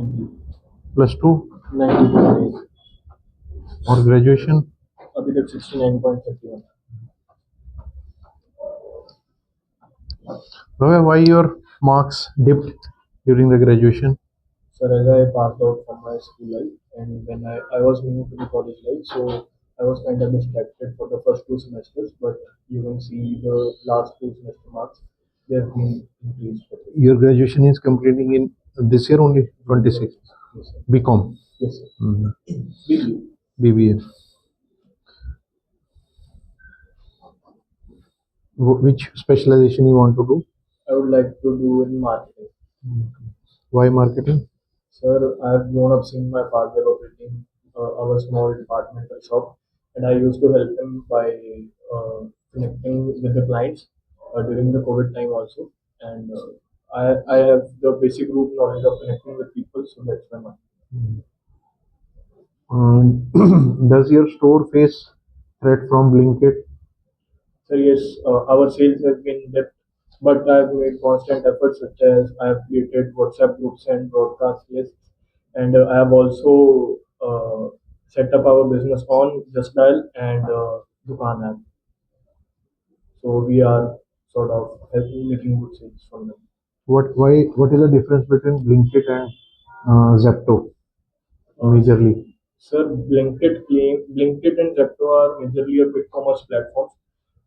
Plus two 90.8. और graduation अभी तक 69.31. why your marks dipped during the graduation? Sir, as I passed out from my school life and when I was new to the college life, so I was kind of distracted for the first two semesters, but you can see the last two semester marks, they have been increased. Your graduation is completing in this year only, 26. Yes, sir. BCom. Yes, sir. Mhm. BBA. Which specialization you want to do? I would like to do in marketing. Why marketing? Sir, I have grown up seeing my father operating our small departmental shop, and I used to help him by connecting with the clients during the COVID time also. And I have the basic root knowledge of connecting with people, so that's why my. Does your store face threat from Blinkit? So yes, our sales have been dipped, but I've made constant efforts such as I have created WhatsApp groups and broadcast lists, and I have also set up our business on Just Dial and Dukan app. So we are sort of helping making good sales from them. What is the difference between Blinkit and Zepto majorly? Sir, Blinkit and Zepto are majorly a quick commerce platform,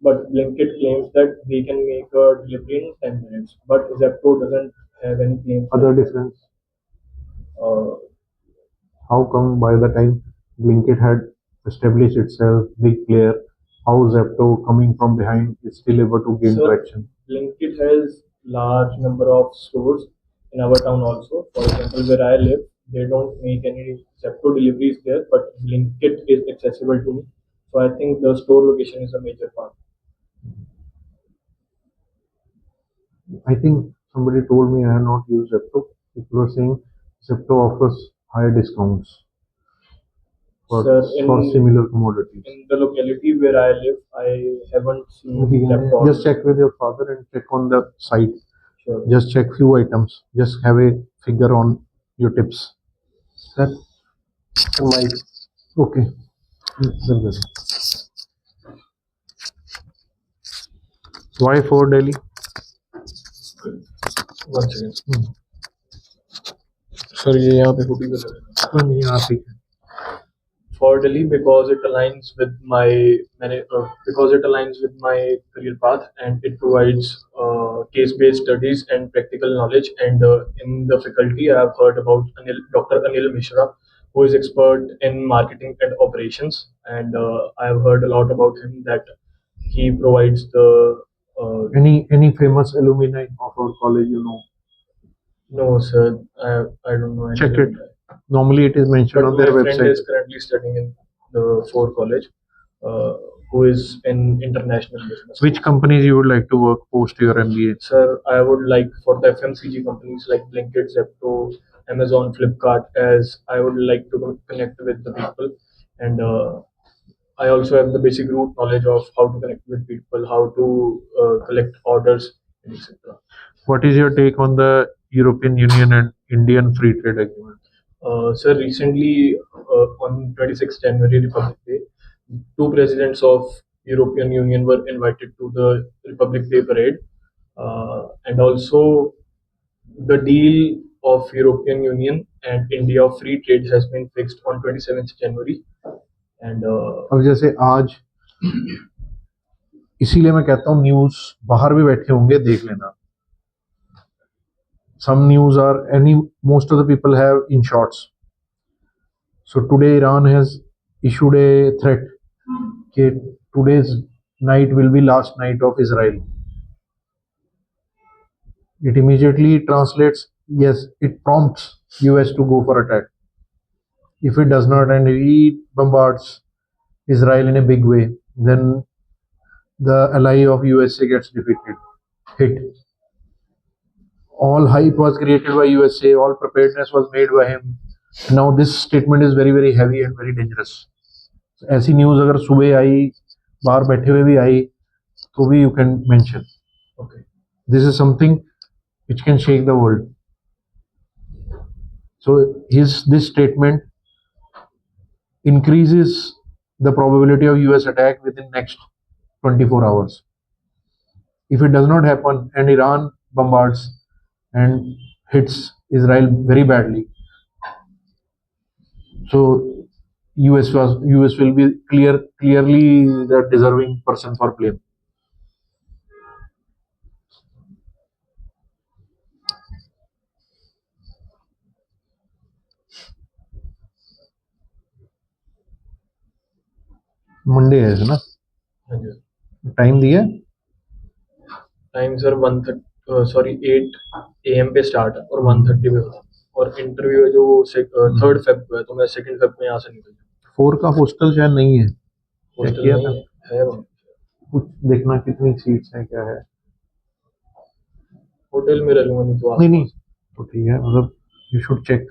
but Blinkit claims that they can make a delivery in 10 minutes, but Zepto doesn't have any claims. Other difference? Uh, How come by the time Blinkit had established itself, big player, how Zepto coming from behind is still able to gain Sir, traction? Blinkit has large number of stores in our town also. For example, where I live, they don't make any Zepto deliveries there, but Blinkit is accessible to me. So I think the store location is a major part. I think somebody told me I have not used Zepto. People were saying Zepto offers higher discounts for, Sir, for similar commodities. in the locality where I live, I haven't seen Zepto. Just check with your father and check on the site. Sure. Just check few items. Just have a figure on your tips. Sir, my okay. Why for Delhi? One second. Sir ये यहाँ पे होती है यहाँ पे for Delhi because it aligns with because it aligns with my career path and it provides case-based studies and practical knowledge. And in the faculty, I have heard about Dr. Anil Mishra, who is expert in marketing and operations, and I have heard a lot about him that he provides the. Any famous alumni of our college you know? No, sir, I don't know. Check it. Normally it is mentioned But on their my friend website. is currently studying in the Ford College, who is in international business. Which companies you would like to work post your MBA? Sir, I would like for the FMCG companies like Blinkit, Zepto, Amazon, Flipkart, as I would like to connect with the people, and I also have the basic root knowledge of how to connect with people, how to collect orders, etc. What is your take on the European Union and Indian Free Trade Agreement? Sir, recently on 26th January, Republic Day, two presidents of European Union were invited to the Republic Day parade, and also the deal of European Union and India of free trade has been fixed on 27th January. And अब जैसे आज इसीलिए मैं कहता हूँ news बाहर भी बैठे होंगे देख लेना. Some news are most of the people have in shorts. So today Iran has issued a threat that today's night will be last night of Israel. It immediately translates, yes, it prompts US to go for attack. If it does not and he bombards Israel in a big way, then the ally of USA gets defeated, hit. All hype was created by USA, all preparedness was made by him. Now this statement is very very heavy and very dangerous. ऐसी news अगर सुबह आई बाहर बैठे हुए भी आई तो भी you can mention. Okay. This is something which can shake the world. So his this statement increases the probability of US attack within next 24 hours. If it does not happen and Iran bombards and hits Israel very badly, so US will be clearly the deserving person for blame. Monday है ना? हाँ जी time दिया है? Time sir 1:30 sorry 8 AM पे start है और 1:30 पे होता है और इंटरव्यू है जो 3rd Feb को है तो मैं 2nd Feb को यहाँ से निकल जाऊँ 4 का हॉस्टल शायद नहीं है, चेक हॉस्टल किया था? नहीं है वहाँ कुछ देखना कितनी सीट्स हैं, क्या है। होटल में रह लूँगा नहीं तो नहीं नहीं, आसपास तो ठीक है, मतलब you should check,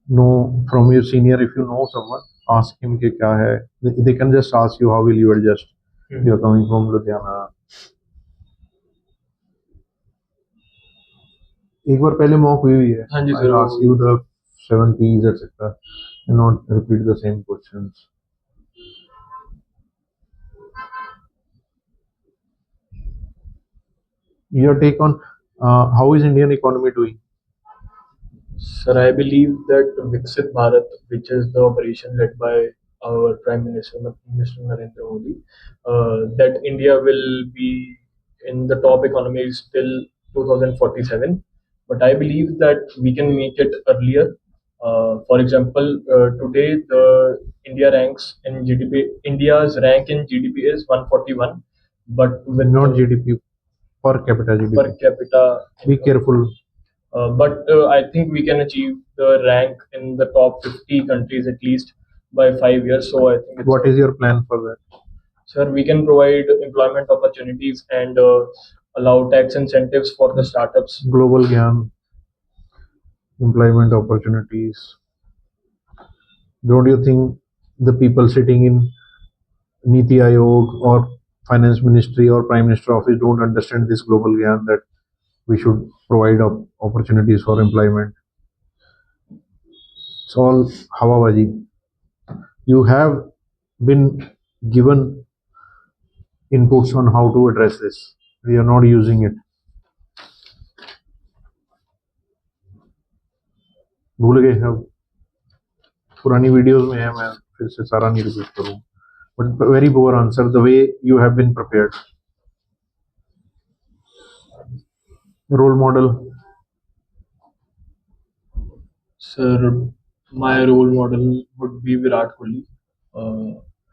know from your senior, if you know someone ask him कि क्या है, they can just ask you how will you adjust, you are coming from Ludhiana. एक बार पहले मॉक हुई है, हाँ जी आई सर वो ask you the 7 P's etcetera and not repeat the same questions. Your take on how is Indian economy doing? Sir, I believe that Viksit Bharat, which is the operation led by our Prime Minister, Mr. Narendra Modi, that India will be in the top economies till 2047. But I believe that we can make it earlier. For example, today the India ranks in GDP. India's rank in GDP is 141, but with Not GDP, per capita GDP. per capita Be careful. but I think we can achieve the rank in the top 50 countries at least by 5 years. So I think What is your plan for that? sir, we can provide employment opportunities and allow tax incentives for the startups. Global Gyan, employment opportunities. Don't you think the people sitting in Niti Aayog or Finance Ministry or Prime Minister office don't understand this global Gyan that we should provide opportunities for employment? It's all Hawabaji. You have been given inputs on how to address this. We are not using it. भूल गए अब, पुरानी videos में है, मैं फिर से सारा नहीं रिपीट करूँ, but very poor answer the way you have been prepared. Role model? Sir, my role model would be Virat Kohli.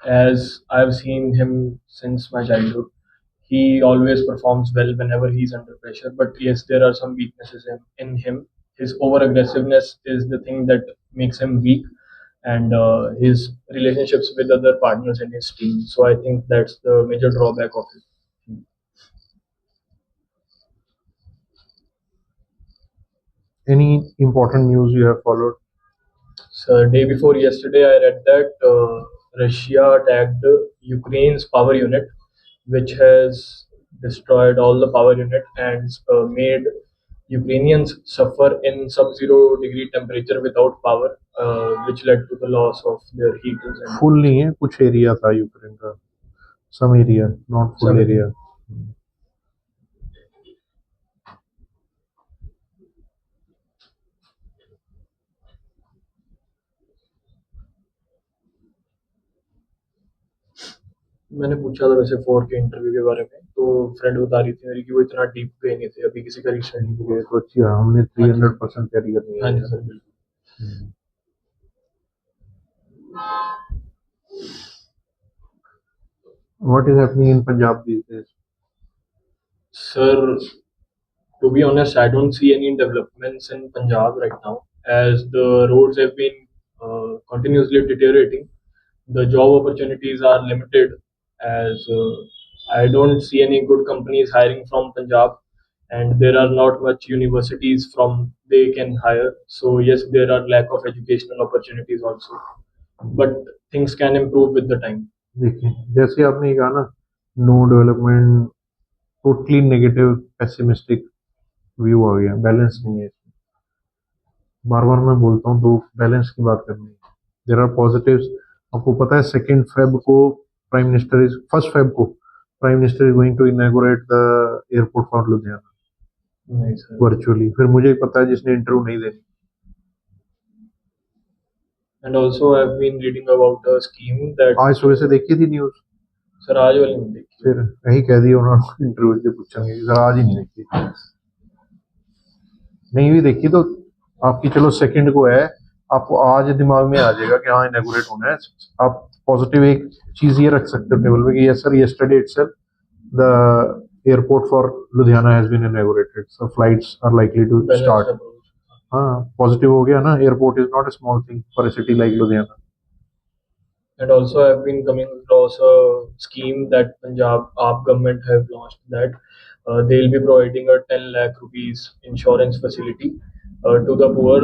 As I've seen him since my childhood, he always performs well whenever he's under pressure. But yes, there are some weaknesses in him. His over aggressiveness is the thing that makes him weak, and his relationships with other partners in his team. So I think that's the major drawback of it. Any important news you have followed? So, day before yesterday, I read that Russia attacked Ukraine's power unit, which has destroyed all the power unit and made Ukrainians suffer in sub-zero degree temperature without power, which led to the loss of their heaters and full नहीं है, कुछ area था Ukraine का, some area, not full some area. मैंने पूछा था वैसे 4 के इंटरव्यू के बारे में तो फ्रेंड बता रही थी मेरी कि वो इतना डीप गए नहीं थे अभी किसी का रिसेंटली हुआ तो अच्छी है, हमने 300% तैयारी करनी हाँ है। जी सर बिल्कुल What is happening in Punjab these days? Sir to be honest, I don't see any developments in Punjab right now, as the roads have been continuously deteriorating. The job opportunities are limited, as I don't see any good companies hiring from Punjab, and there are not much universities from they can hire. So yes, there are lack of educational opportunities also, but things can improve with the time. देखिए, जैसे आपने कहा ना, no development, totally negative pessimistic view आ गया, balance नहीं है इसमें। बार बार मैं बोलता हूँ, दो बैलेंस की बात करनी है। There are positives. आपको पता है 2 फेब को प्राइम मिनिस्टर इज 1 फेब को prime minister is going to inaugurate the airport for Ludhiana नहीं सर। वर्चुअली। फिर मुझे पता है जिसने इंटरव्यू नहीं देनी। And also I've been reading about a scheme that आज सुबह से देखी थी न्यूज। सर आज वाली नहीं देखी। फिर यही कह दिया उन्होंने, इंटरव्यू से पूछेंगे सर आज ही नहीं देखी। नहीं भी देखी तो आपकी चलो सेकंड को है, आपको आज दिमाग में आ जाएगा कि हाँ इनॉग्रेट होना है। आप पॉजिटिव एक चीज ये रख सकते हो टेबल पे कि yes sir yesterday itself the airport for Ludhiana has been inaugurated, so flights are likely to Balanced start. approach. हाँ पॉजिटिव हो गया ना, airport is not a small thing for a city like Ludhiana. And also I've been coming across a scheme that Punjab AAP government have launched, that they'll be providing a 10 lakh rupees insurance facility to the poor,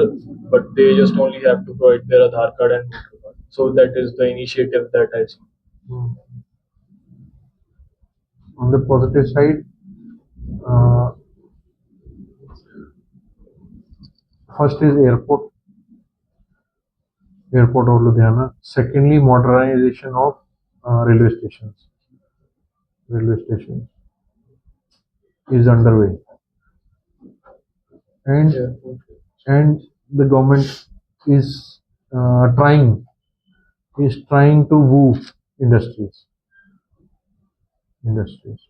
but they just only have to provide their Aadhaar card and voter card. So that is the initiative that I see. On the positive side, first is airport of Ludhiana. Secondly, modernization of railway stations is underway, and Airport. and the government is trying to woo industries industries।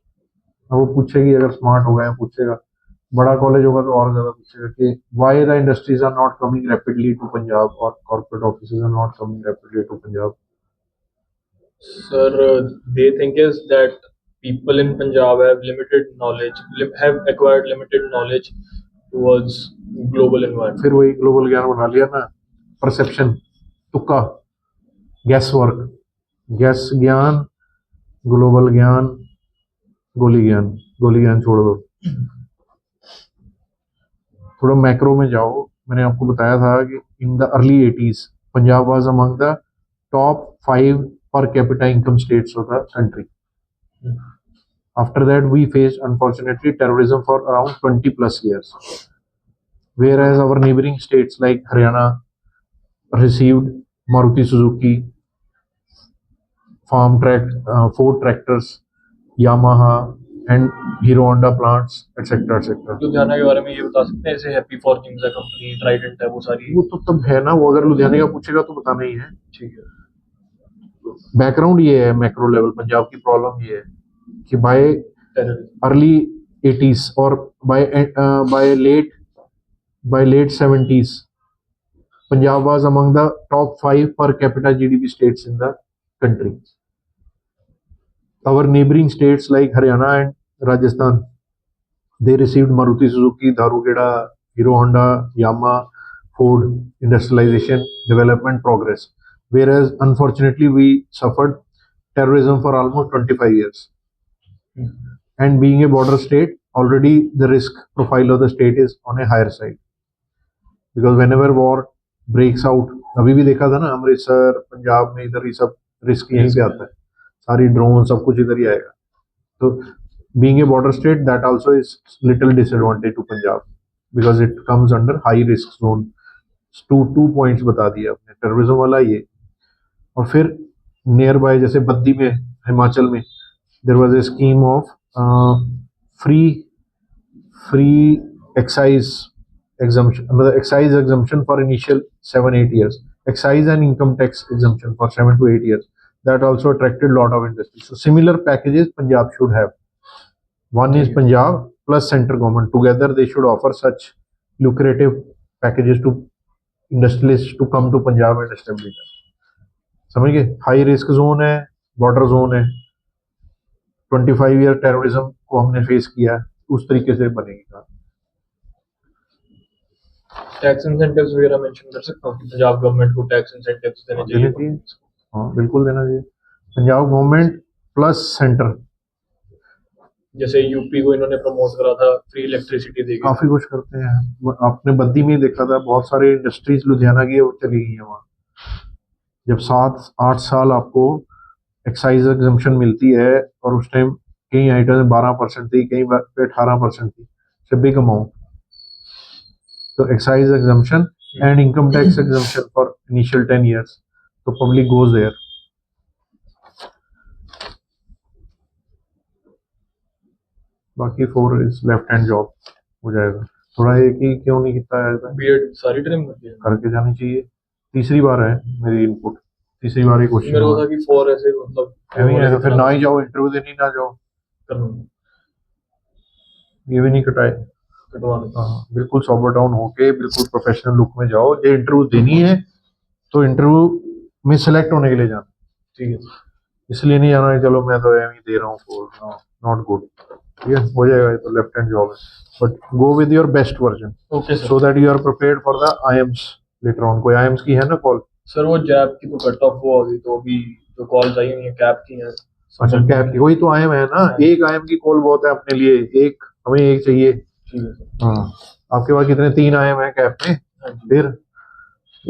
अब वो पूछेगी, अगर smart हो गए पूछेगा, बड़ा college होगा तो और ज्यादा पूछेगा कि why the industries are not coming rapidly to Punjab और corporate offices are not coming rapidly to Punjab. Sir, they think is that people in Punjab have limited knowledge, have acquired limited knowledge towards global environment. फिर वही global ज्ञान बना लिया ना, perception, तुक्का, gas work, gas ज्ञान, global ज्ञान, गोली ज्ञान छोड़ दो। थोड़ा मैक्रो में जाओ। मैंने आपको बताया था कि in the early 80s Punjab was among the top 5 per capita income states of the country. After that, we faced unfortunately terrorism for around 20 plus years, whereas our neighboring states like Haryana received Maruti Suzuki, Ford tractors, Yamaha, and Hero Honda plants, etc. etc. Ludhiana के बारे में ये बता सकते हैं, जैसे happy fortunes है company, Trident है, वो सारी। वो तो तब है ना, वो अगर लुधियाने का पूछेगा तो बताना ही है। ठीक है। बैकग्राउंड ये है, मैक्रो लेवल पंजाब की प्रॉब्लम ये है कि बाय अर्ली 80s और by late 70s Punjab was among the top 5 per capita GDP states in the country. Our neighboring states like Haryana and Rajasthan, they received Maruti Suzuki, Dharugeda, Hero Honda, Yamaha, Ford, industrialization, development, progress. Whereas unfortunately we suffered terrorism for almost 25 years. And being a border state, already the risk profile of the state is on a higher side. Because whenever war breaks out, अभी भी देखा था ना अमृतसर पंजाब में, इधर ही सब risk यहीं पे आता है, सारी ड्रोन सब कुछ इधर ही आएगा। तो being a border state, that also is little disadvantage to Punjab because it comes under high risk zone. two points बता दिए आपने, टेररिज्म वाला ये, और फिर नियर बाय जैसे बद्दी में हिमाचल में there was a scheme of free excise exemption, excise exemption for initial 7-8 years, excise and income tax exemption for 7 to 8 years. That also attracted a lot of industry. So similar packages Punjab should have. One is Punjab plus central government together, they should offer such lucrative packages to industrialists to come to Punjab and establish them. समझ गए, high risk zone है, border zone है, 25 year terrorism को हमने face किया, उस तरीके से बनेगी कहा। टैक्स इंसेंटिव्स वगैरह मेंशन कर सकता हूँ कि पंजाब गवर्नमेंट को टैक्स इंसेंटिव्स देने चाहिए। हाँ बिल्कुल देना चाहिए, पंजाब गवर्नमेंट प्लस सेंटर। जैसे यूपी को इन्होंने प्रमोट करा था, फ्री इलेक्ट्रिसिटी देगी, काफी कुछ करते हैं। आपने बद्दी में देखा था, बहुत सारे इंडस्ट्रीज लुधियाना की चली गई है वहाँ। जब 7-8 साल आपको एक्साइज एग्जम्पशन मिलती है और उस टाइम कई आइटम में 12% थी, कई पे 18% थी, बिग अमाउंट। तो excise exemption and income tax exemption for initial 10 years. So public goes there. बाकी 4 is left hand job हो जाएगा. थोड़ा एक ही क्यों नहीं कितना है बीएड सारी टाइम करके जानी चाहिए. तीसरी बार है मेरी इनपुट. तीसरी बार ही क्वेश्चन मेरे को था कि 4 ऐसे मतलब ऐਵੇਂ ही है तो फिर ना ही जाओ इंटरव्यू देने ना जाओ. ये भी नहीं कटाए. हाँ बिल्कुल सॉबर डाउन होके बिल्कुल प्रोफेशनल लुक में जाओ. जो इंटरव्यू देनी है तो इंटरव्यू में सिलेक्ट होने के लिए जाना. ठीक है. इसलिए नहीं जाना है चलो मैं तो एम ही दे रहा हूँ. Not good. ठीक है हो जाएगा. ये तो लेफ्ट हैंड जॉब है but go with your best version. Okay so that you are prepared for the IIMs later on. कोई आईएम्स की है ना कॉल? सर वो जैप की तो कट ऑफ हुआ अभी तो अभी जो कॉल्स आई हुई है कैप की है. अच्छा कैप की. वही तो आईएम है ना. एक आईएम की कॉल बहुत है अपने लिए. एक हमें एक चाहिए. ठीक है सर. हाँ आपके पास कितने 3 आईएम है कैप में. फिर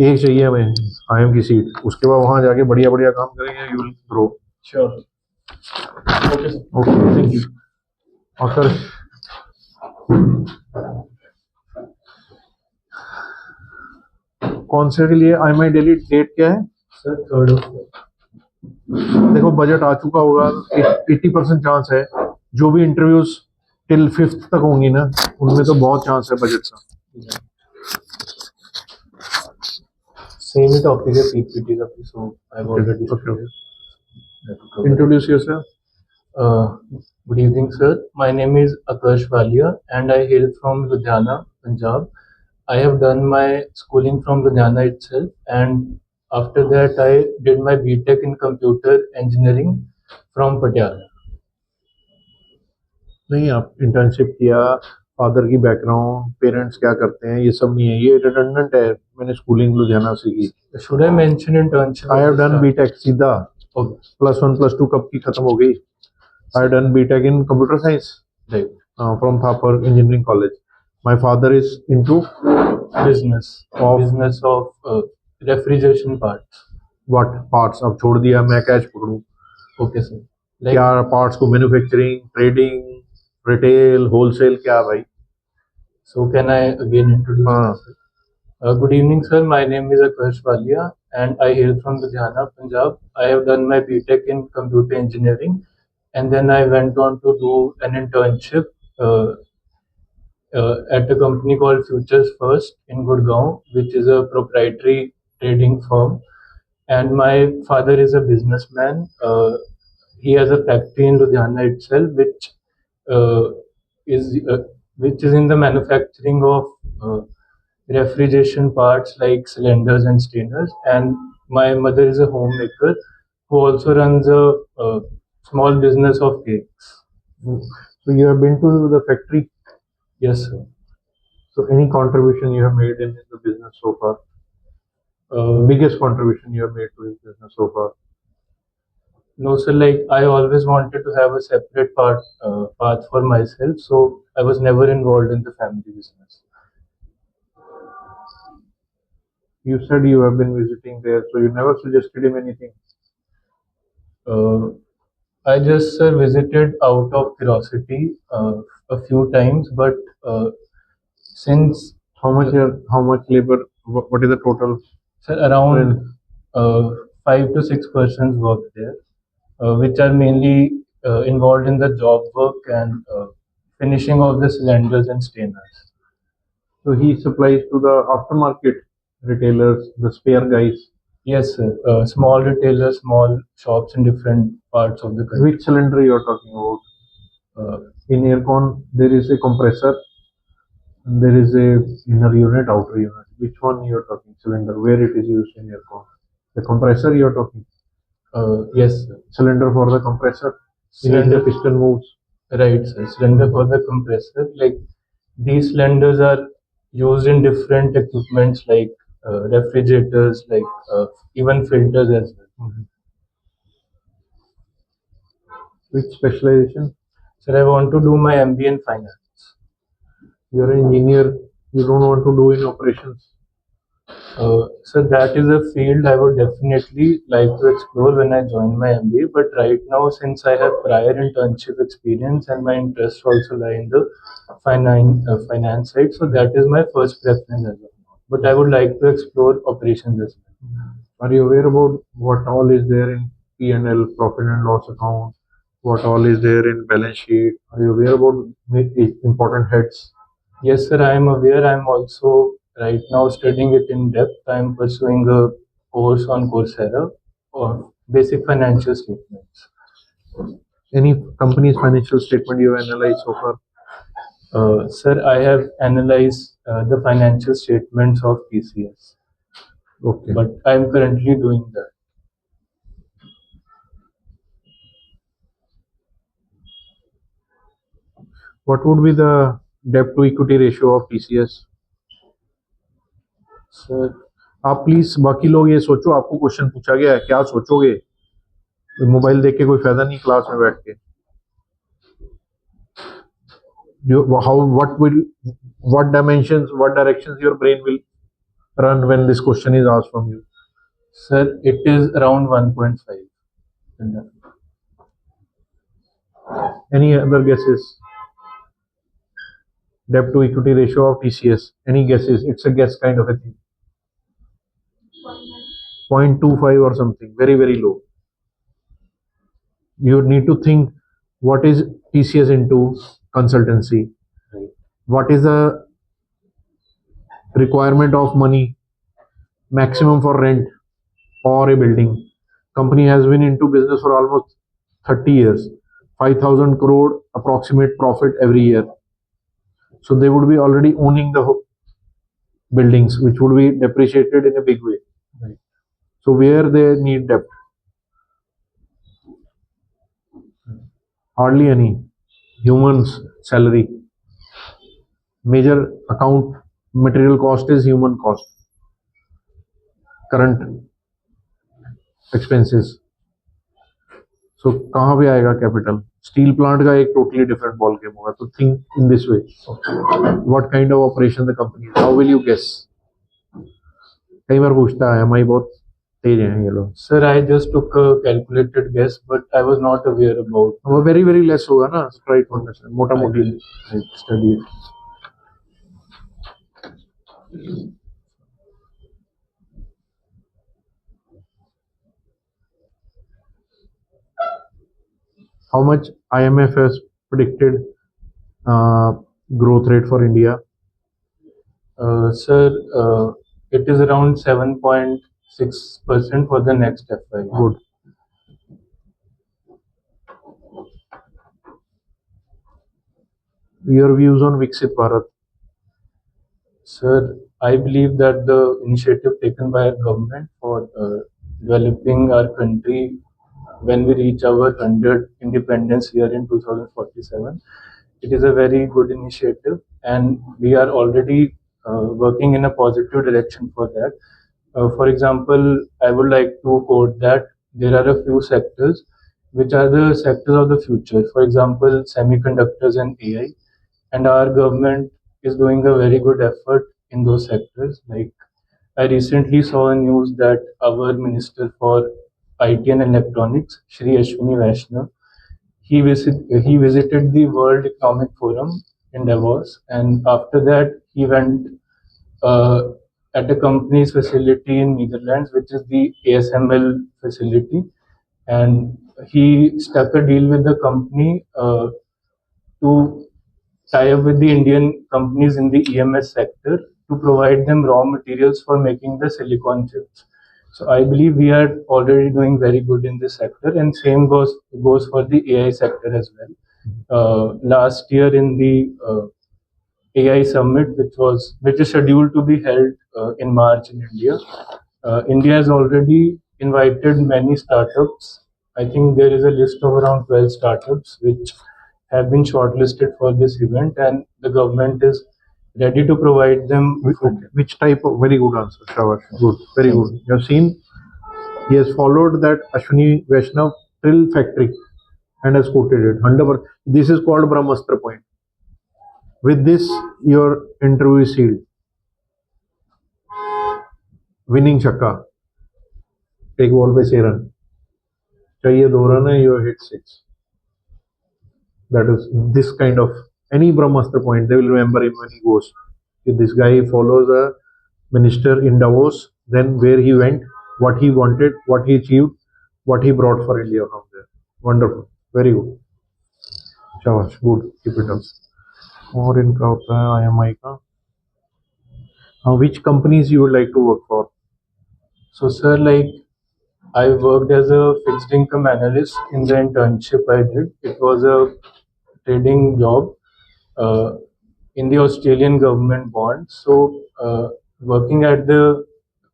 एक चाहिए हमें आईएम की सीट. उसके बाद वहां जाके बढ़िया बढ़िया काम करेंगे. You will grow. Sure. Okay sir. Okay thank you. और सर कौन से के लिए IMI डेली डेट क्या है सर? 3rd. देखो बजट आ चुका होगा. 80% चांस है. जो भी इंटरव्यूज टिल 5th तक होंगी ना उनमें तो बहुत चांस है बजट का. सेम ही टॉपिक है पीपीटी का भी. So I have already introduce yourself. Good evening, sir. My name is Akash Walia and I hail from Ludhiana, Punjab. I have done my schooling from Ludhiana itself, and after that I did my BTech in computer engineering from Patiala. नहीं आप internship किया. Father की background parents क्या करते हैं ये सब नहीं है. ये रिडंडेंट है. मैंने स्कूलिंग लुधियाना से की. Should I mention internship? I have done BTech सीधा. +1 +2 कब की खत्म हो गई. I have done BTech in computer science. Right. From Thapar Engineering College. My father is into Business of refrigeration parts. what parts. अब छोड़ दिया मैं कैच पकड़ूं. Okay sir. क्या पार्ट्स को मैन्युफैक्चरिंग ट्रेडिंग रिटेल होलसेल क्या भाई. So can I again introduce हाँ. myself? Good evening, sir. My name is Akash Walia and I hail from Ludhiana, Punjab. I have done my BTech in computer engineering and then I went on to do an internship at a company called Futures First in Gurgaon, which is a proprietary trading firm. And my father is a businessman. He has a factory in Ludhiana itself, uh, is uh, which is in the manufacturing of refrigeration parts like cylinders and strainers. And my mother is a homemaker who also runs a small business of cakes. So you have been to the factory. Yes, sir. So any contribution you have made in the business so far. Biggest contribution you have made to his business so far. No, sir. Like I always wanted to have a separate path for myself, so I was never involved in the family business. You said you have been visiting there, so you never suggested him anything. I just visited out of curiosity a few times, but since How much labor? What is the total? sir, around 5 to 6 persons work there, which are mainly involved in the job work and finishing of the cylinders and strainers. So he supplies to the aftermarket retailers, the spare guys. Yes, sir. Small retailers, small shops in different parts of the country. Which cylinder you are talking about? In aircon, there is a compressor. And there is a inner unit, outer unit. Which one you are talking? Cylinder, where it is used in aircon? The compressor you are talking. Yes, sir. Cylinder for the compressor. Cylinder. The piston moves. Right, sir. Cylinder for the compressor. Like these cylinders are used in different equipments like refrigerators, like even filters as well. Which specialization? Sir, I want to do my MBA in finance. You are an engineer. You don't want to do in operations. So that is a field I would definitely like to explore when I join my MBA. But right now, since I have prior internship experience and my interests also lie in the finance side, so that is my first preference as of now. but I would like to explore operations as well. Are you aware about what all is there in P&L, profit and loss account? What all is there in balance sheet? Are you aware about important heads? Yes, sir, I am aware. I am also right now studying it in depth. I am pursuing a course on Coursera on basic financial statements. Any company's financial statement you analyze so far? Sir, I have analyzed the financial statements of TCS, Okay. but I am currently doing that. What would be the debt to equity ratio of TCS? Sir, आप please बाकी लोग ये सोचो, आपको question पूछा गया है, क्या सोचोगे? मोबाइल देख के कोई फायदा नहीं क्लास में बैठ के. What dimensions, what directions your brain will run when this question is asked from you? sir, it is around 1.5. Any other guesses? Debt to equity ratio of TCS. Any guesses? It's a guess kind of a thing. 0.25 or something. Very, very low. You need to think, what is TCS into consultancy? Right. What is the requirement of money maximum for rent or a building? Company has been into business for almost 30 years. 5,000 crore approximate profit every year. So they would be already owning the buildings, which would be depreciated in a big way. Right. So where they need debt? Hardly any. Humans salary. Major account material cost is human cost. Current expenses. So कहाँ पे आएगा capital? Steel plant का एक totally different ball game होगा. तो think in this way. What kind of operation the company, how will you guess? कई बार पूछता है, हमारी बहुत तेज हैं ये लोग. Sir, I just took a calculated guess, but I was not aware about. वो वेरी वेरी लेस होगा ना. Try to understand. मोटा I मोटी. will study it. How much IMF has predicted growth rate for India? Sir, it is around 7.6% for the next FY. Good. Your views on Viksit Bharat? Sir, I believe that the initiative taken by our government for developing our country when we reach our 100 independence year in 2047, it is a very good initiative, and we are already working in a positive direction for that. For example, I would like to quote that there are a few sectors which are the sectors of the future. For example, semiconductors and AI, and our government is doing a very good effort in those sectors. Like I recently saw a news that our Minister for IT and Electronics, Shri Ashwini Vaishnav, he visited the World Economic Forum in Davos, and after that he went uh, at a company's facility in Netherlands, which is the ASML facility, and he struck a deal with the company to tie up with the Indian companies in the EMS sector to provide them raw materials for making the silicon chips. So I believe we are already doing very good in this sector, and same goes for the AI sector as well. Last year in the AI summit, which is scheduled to be held in March in India, India has already invited many startups. I think there is a list of around 12 startups which have been shortlisted for this event, and the government is ready to provide them. Okay. Which type of, very good answer, Shabash. Good, very good. You have seen, he has followed that Ashwini Vaishnav trill factory and has quoted it. 100%. This is called Brahmastra point. With this, your interview is sealed. Winning छक्का. एक ball पे 6 run. चाहिए 2 run है, you hit 6. That is this kind of any Brahmastra point. They will remember him when he goes. If this guy follows a minister in Davos, then where he went, what he wanted, what he achieved, what he brought for India from there. Wonderful, very good. शाबाश, good, keep it up. और इनका होता है IMI का. Which companies you would like to work for? So, sir, like I worked as a fixed income analyst in the internship I did. It was a trading job uh, in the Australian government bond. So, working at the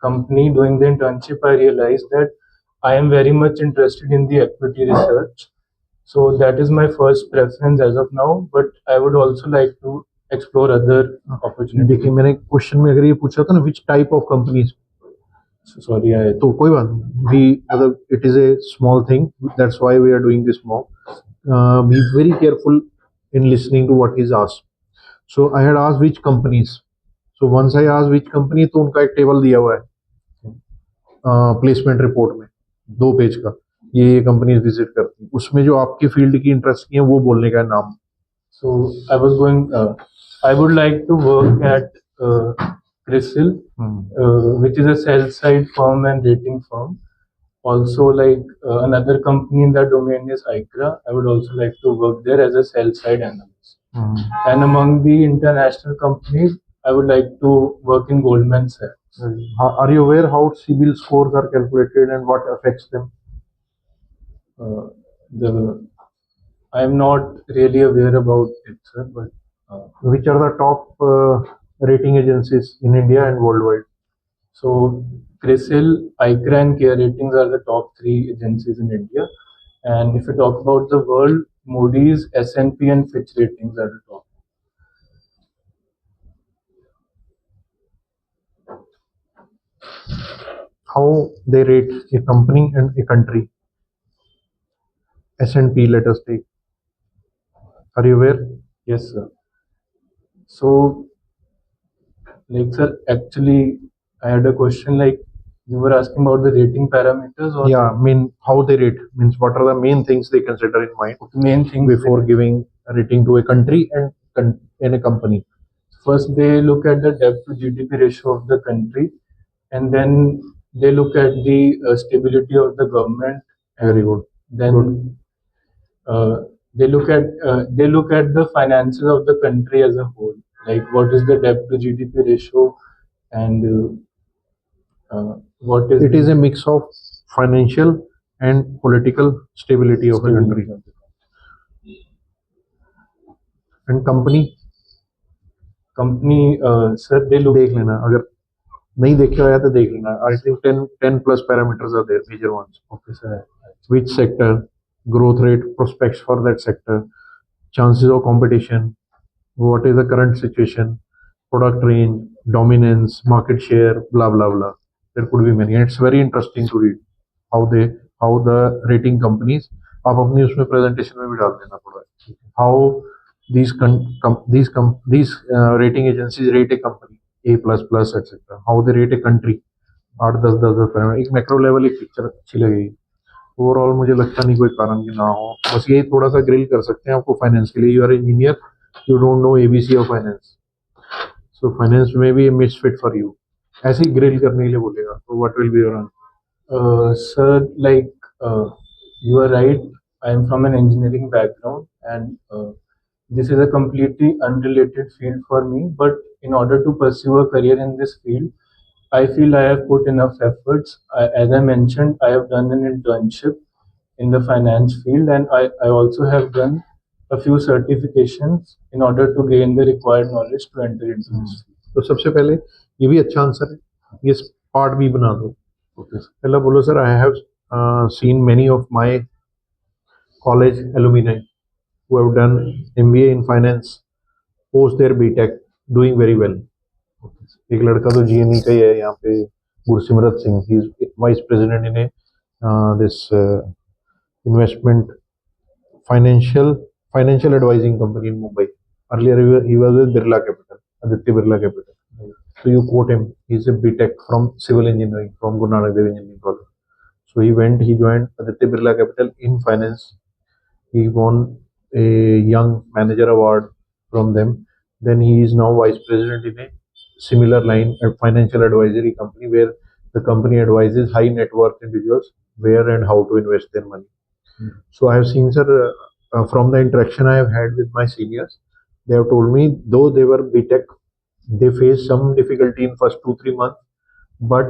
company doing the internship, I realized that I am very much interested in the equity research. So, that is my first preference as of now, but I would also like to explore other opportunities. देखिए मैंने question में अगर ये पूछा था ना which type of companies, Sorry, I तो कोई बात नहीं, वी मतलब it is a small thing, that's why we are doing this mock. Be very careful in listening to what is asked. So I had asked which companies. So once I asked which company, तो उनका एक table दिया हुआ है placement report में 2 page का, ये companies visit करती हैं, उसमें जो आपके फील्ड की इंटरेस्ट की है वो बोलने का है नाम. So I was going. I would like to work at CRISIL, which is a sell-side firm and rating firm. Also, like another company in that domain is ICRA. I would also like to work there as a sell-side analyst. And among the international companies, I would like to work in Goldman Sachs. Are you aware how CIBIL scores are calculated and what affects them? The I am not really aware about it, sir, but Which are the top rating agencies in India and worldwide? so CRISIL, ICRA, and CARE Ratings are the top 3 agencies in India. And if we talk about the world, Moody's, S&P, and Fitch Ratings are the top. How they rate a company and a country? S&P, let us take. Are you aware? Yes, sir. So, like, sir, actually, I had a question. Like, you were asking about the rating parameters, or Yeah, I mean how they rate means what are the main things they consider in mind main things before giving a rating to a country and in a company. First, they look at the debt to GDP ratio of the country, and then they look at the stability of the government. Very good. Then they look at the finances of the country as a whole, like what is the debt to GDP ratio, and what is It is a mix of financial and political stability of a country. And company company. Sir, they look. देख लेना, अगर नहीं देखे हो या तो देख लेना. I think 10 plus parameters are there, major ones. Okay, sir. Which sector, growth rate, prospects for that sector, chances of competition, what is the current situation, product range, dominance, market share, blah blah blah. There could be many, and it's very interesting to read how the rating companies. आप अपनी उसमें presentation में भी डाल देना थोड़ा. How these rating agencies rate a company, A plus plus etc. How they rate a country. 8 10 10 parameter, एक macro level एक पिक्चर अच्छी लगेगी. ओवरऑल मुझे लगता नहीं कोई कारण कि ना हो, बस यही थोड़ा सा ग्रिल कर सकते हैं आपको फाइनेंस के लिए. You are engineer, you don't know ABC of finance, so finance में भी मिस फिट फॉर यू, ऐसे ही ग्रिल करने के लिए बोलेगा. तो what will be your answer? Sir, like you are right. I am from an engineering background, and this is a completely unrelated field for me. But in order to pursue a career in this field, I feel I have put enough efforts. As I mentioned, I have done an internship in the finance field, and I also have done a few certifications in order to gain the required knowledge to enter into this field. तो सबसे पहले ये भी अच्छा answer है, ये part भी बना दो. पहला बोलो sir, I have seen many of my college alumni who have done MBA in finance post their BTech doing very well. एक लड़का तो GNE का ही है यहाँ पे, Gursimrat Singh, he is vice president in this investment financial advising company in Mumbai. Earlier he was with Birla Capital, Aditya Birla Capital. So you quote him. He's a BTech from civil engineering from Guru Nanak Dev Engineering College. So he joined Aditya Birla Capital in finance. He won a young manager award from them. Then he is now vice president in a similar line, a financial advisory company where the company advises high net worth individuals where and how to invest their money. So I have seen, sir, from the interaction I have had with my seniors, they have told me though they were BTech, they faced some difficulty in first 2 3 months, but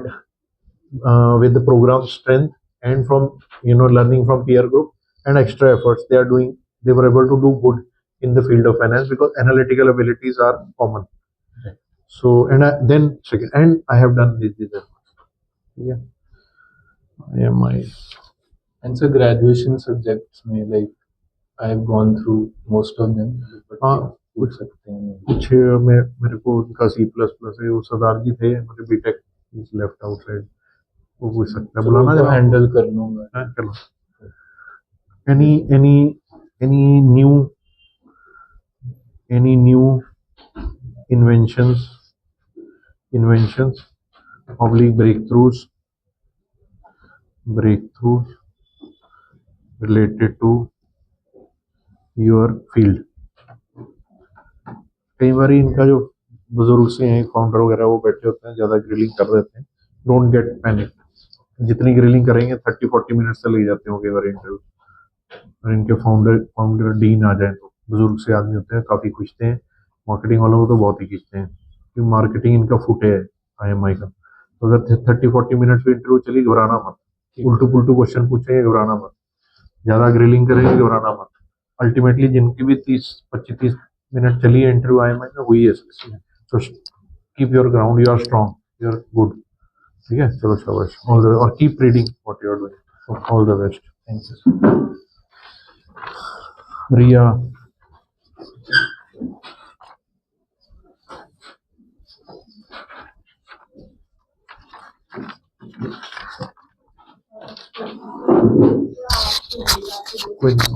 with the program strength and from learning from peer group and extra efforts, they were able to do good in the field of finance because analytical abilities are common. So then second, and I have done this. Yeah, I am my And so graduation subjects में like I've gone through most of them. but हाँ पूछ कुछ सकते हैं कुछ मेरे को उनका C++ है, वो सरदार जी थे, मेरे बीटेक लेफ्ट आउटसाइड, वो पूछ सकता है, चलो बुलाना वो तो जरा हैंडल कर लूंगा. हाँ, चलो any new inventions oblique breakthroughs related to your field. कई बार इनका जो बुजुर्ग से हैं फाउंडर वगैरह वो बैठे होते हैं, ज़्यादा ग्रिलिंग कर देते हैं. डोंट गेट पैनिक, जितनी ग्रिलिंग करेंगे 30 40 मिनट से लग जाते हैं कई बार इंटरव्यू. और इनके फाउंडर डीन आ जाए तो बुजुर्ग से आदमी होते हैं, काफ़ी खींचते हैं. मार्केटिंग वालों को तो बहुत ही खींचते हैं क्योंकि मार्केटिंग इनका फुटे है IMI का. तो अगर 30 40 मिनट पे इंटरव्यू चली, घबराना मत. उल्टू पुल्टू क्वेश्चन पूछेंगे, घबराना मत. ज़्यादा ग्रिलिंग करेंगे, घबराना मत. अल्टीमेटली जिनकी भी 30 25 30 मिनट चली है इंटरव्यू IMI में, हुई है सक्सेस. तो keep your ground, you are strong, you are good. ठीक है, चलो शाबाश. ऑल द और keep reading what you are doing. All the best. Thank you. Riya.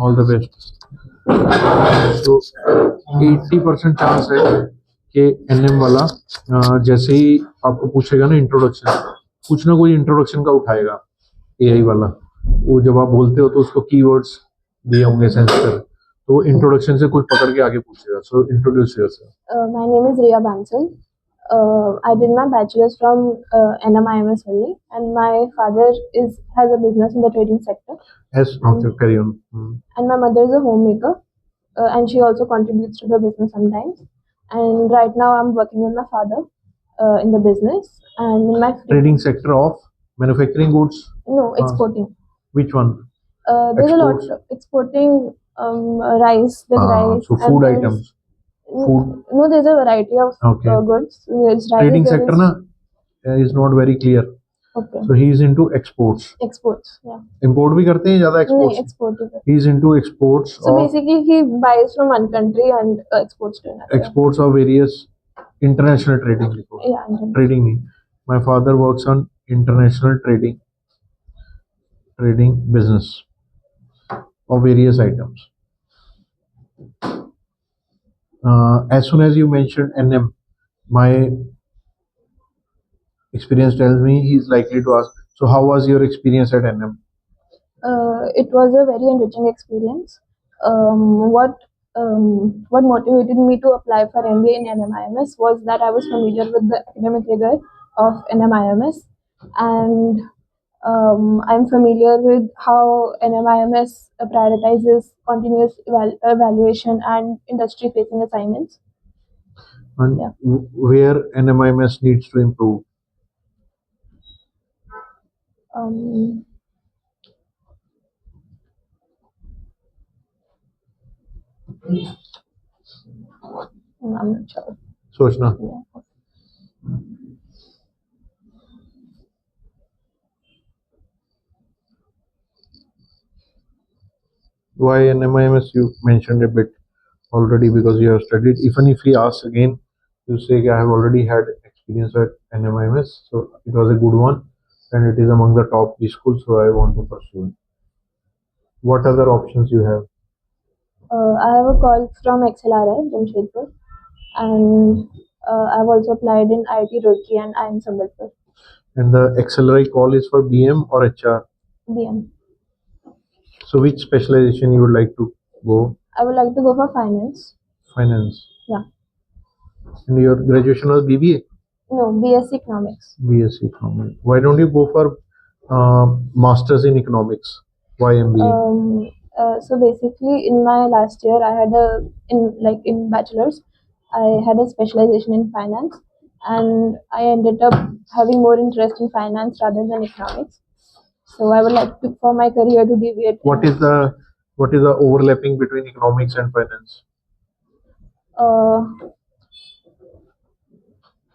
All the best. तो 80% चांस है कि NM वाला जैसे ही आपको पूछेगा ना इंट्रोडक्शन, कुछ ना कोई इंट्रोडक्शन का उठाएगा. AI वाला वो जब आप बोलते हो तो उसको कीवर्ड्स दिए होंगे सेंसर, तो वो इंट्रोडक्शन से कुछ पकड़ के आगे पूछेगा. So introduce yourself. My name is Riya Bansal. I did my bachelor's from NMIMS only, and my father has a business in the trading sector, Yes, okay, carry on. and my mother is a homemaker, and she also contributes to the business sometimes. And right now, I'm working with my father in the business, and in my Trading sector of manufacturing goods. no exporting. Which one? There's a lot Exports? of exporting rice. There's rice. So and food there's- items. Food. No, there's a variety of Okay. goods. There's rice. Trading there sector is- ना is not very clear. Okay. So he is into exports. Exports. Yeah. Import भी करते हैं ज़्यादा No, exports. export. He is into exports So of basically, he buys from one country and exports to another. exports of various international trading. Yeah. And Trading नहीं. My father works on international trading business of various items. As soon as you mentioned NM, my experience tells me he is likely to ask, so how was your experience at NM? it was a very enriching experience. What motivated me to apply for MBA in NMIMS was that I was familiar with the academic rigor of NMIMS, and I'm familiar with how NMIMS prioritizes continuous evaluation and industry-facing assignments. And Yeah. where NMIMS needs to improve? Um, I'm not sure. सोचना. Yeah. Why NMIMS you mentioned a bit already because you have studied. Even if he asks again, you say I have already had experience at NMIMS, so it was a good one and it is among the top B schools, so I want to pursue it. What other options you have? I have a call from XLRI, Jamshedpur, and I've also applied in IIT Roorkee and IIM Sambalpur, And the accelerate call is for BM or HR. BM. So which specialization you would like to go? I would like to go for finance. Finance. Yeah. And your graduation was BBA? No, BSc Economics. BSc Economics. Why don't you go for Masters in Economics? Why MBA? So basically, in my last year, I had in bachelor's, I had a specialization in finance, and I ended up having more interest in finance rather than economics. So I would like to, for my career, to deviate. What is the overlapping between economics and finance? Uh,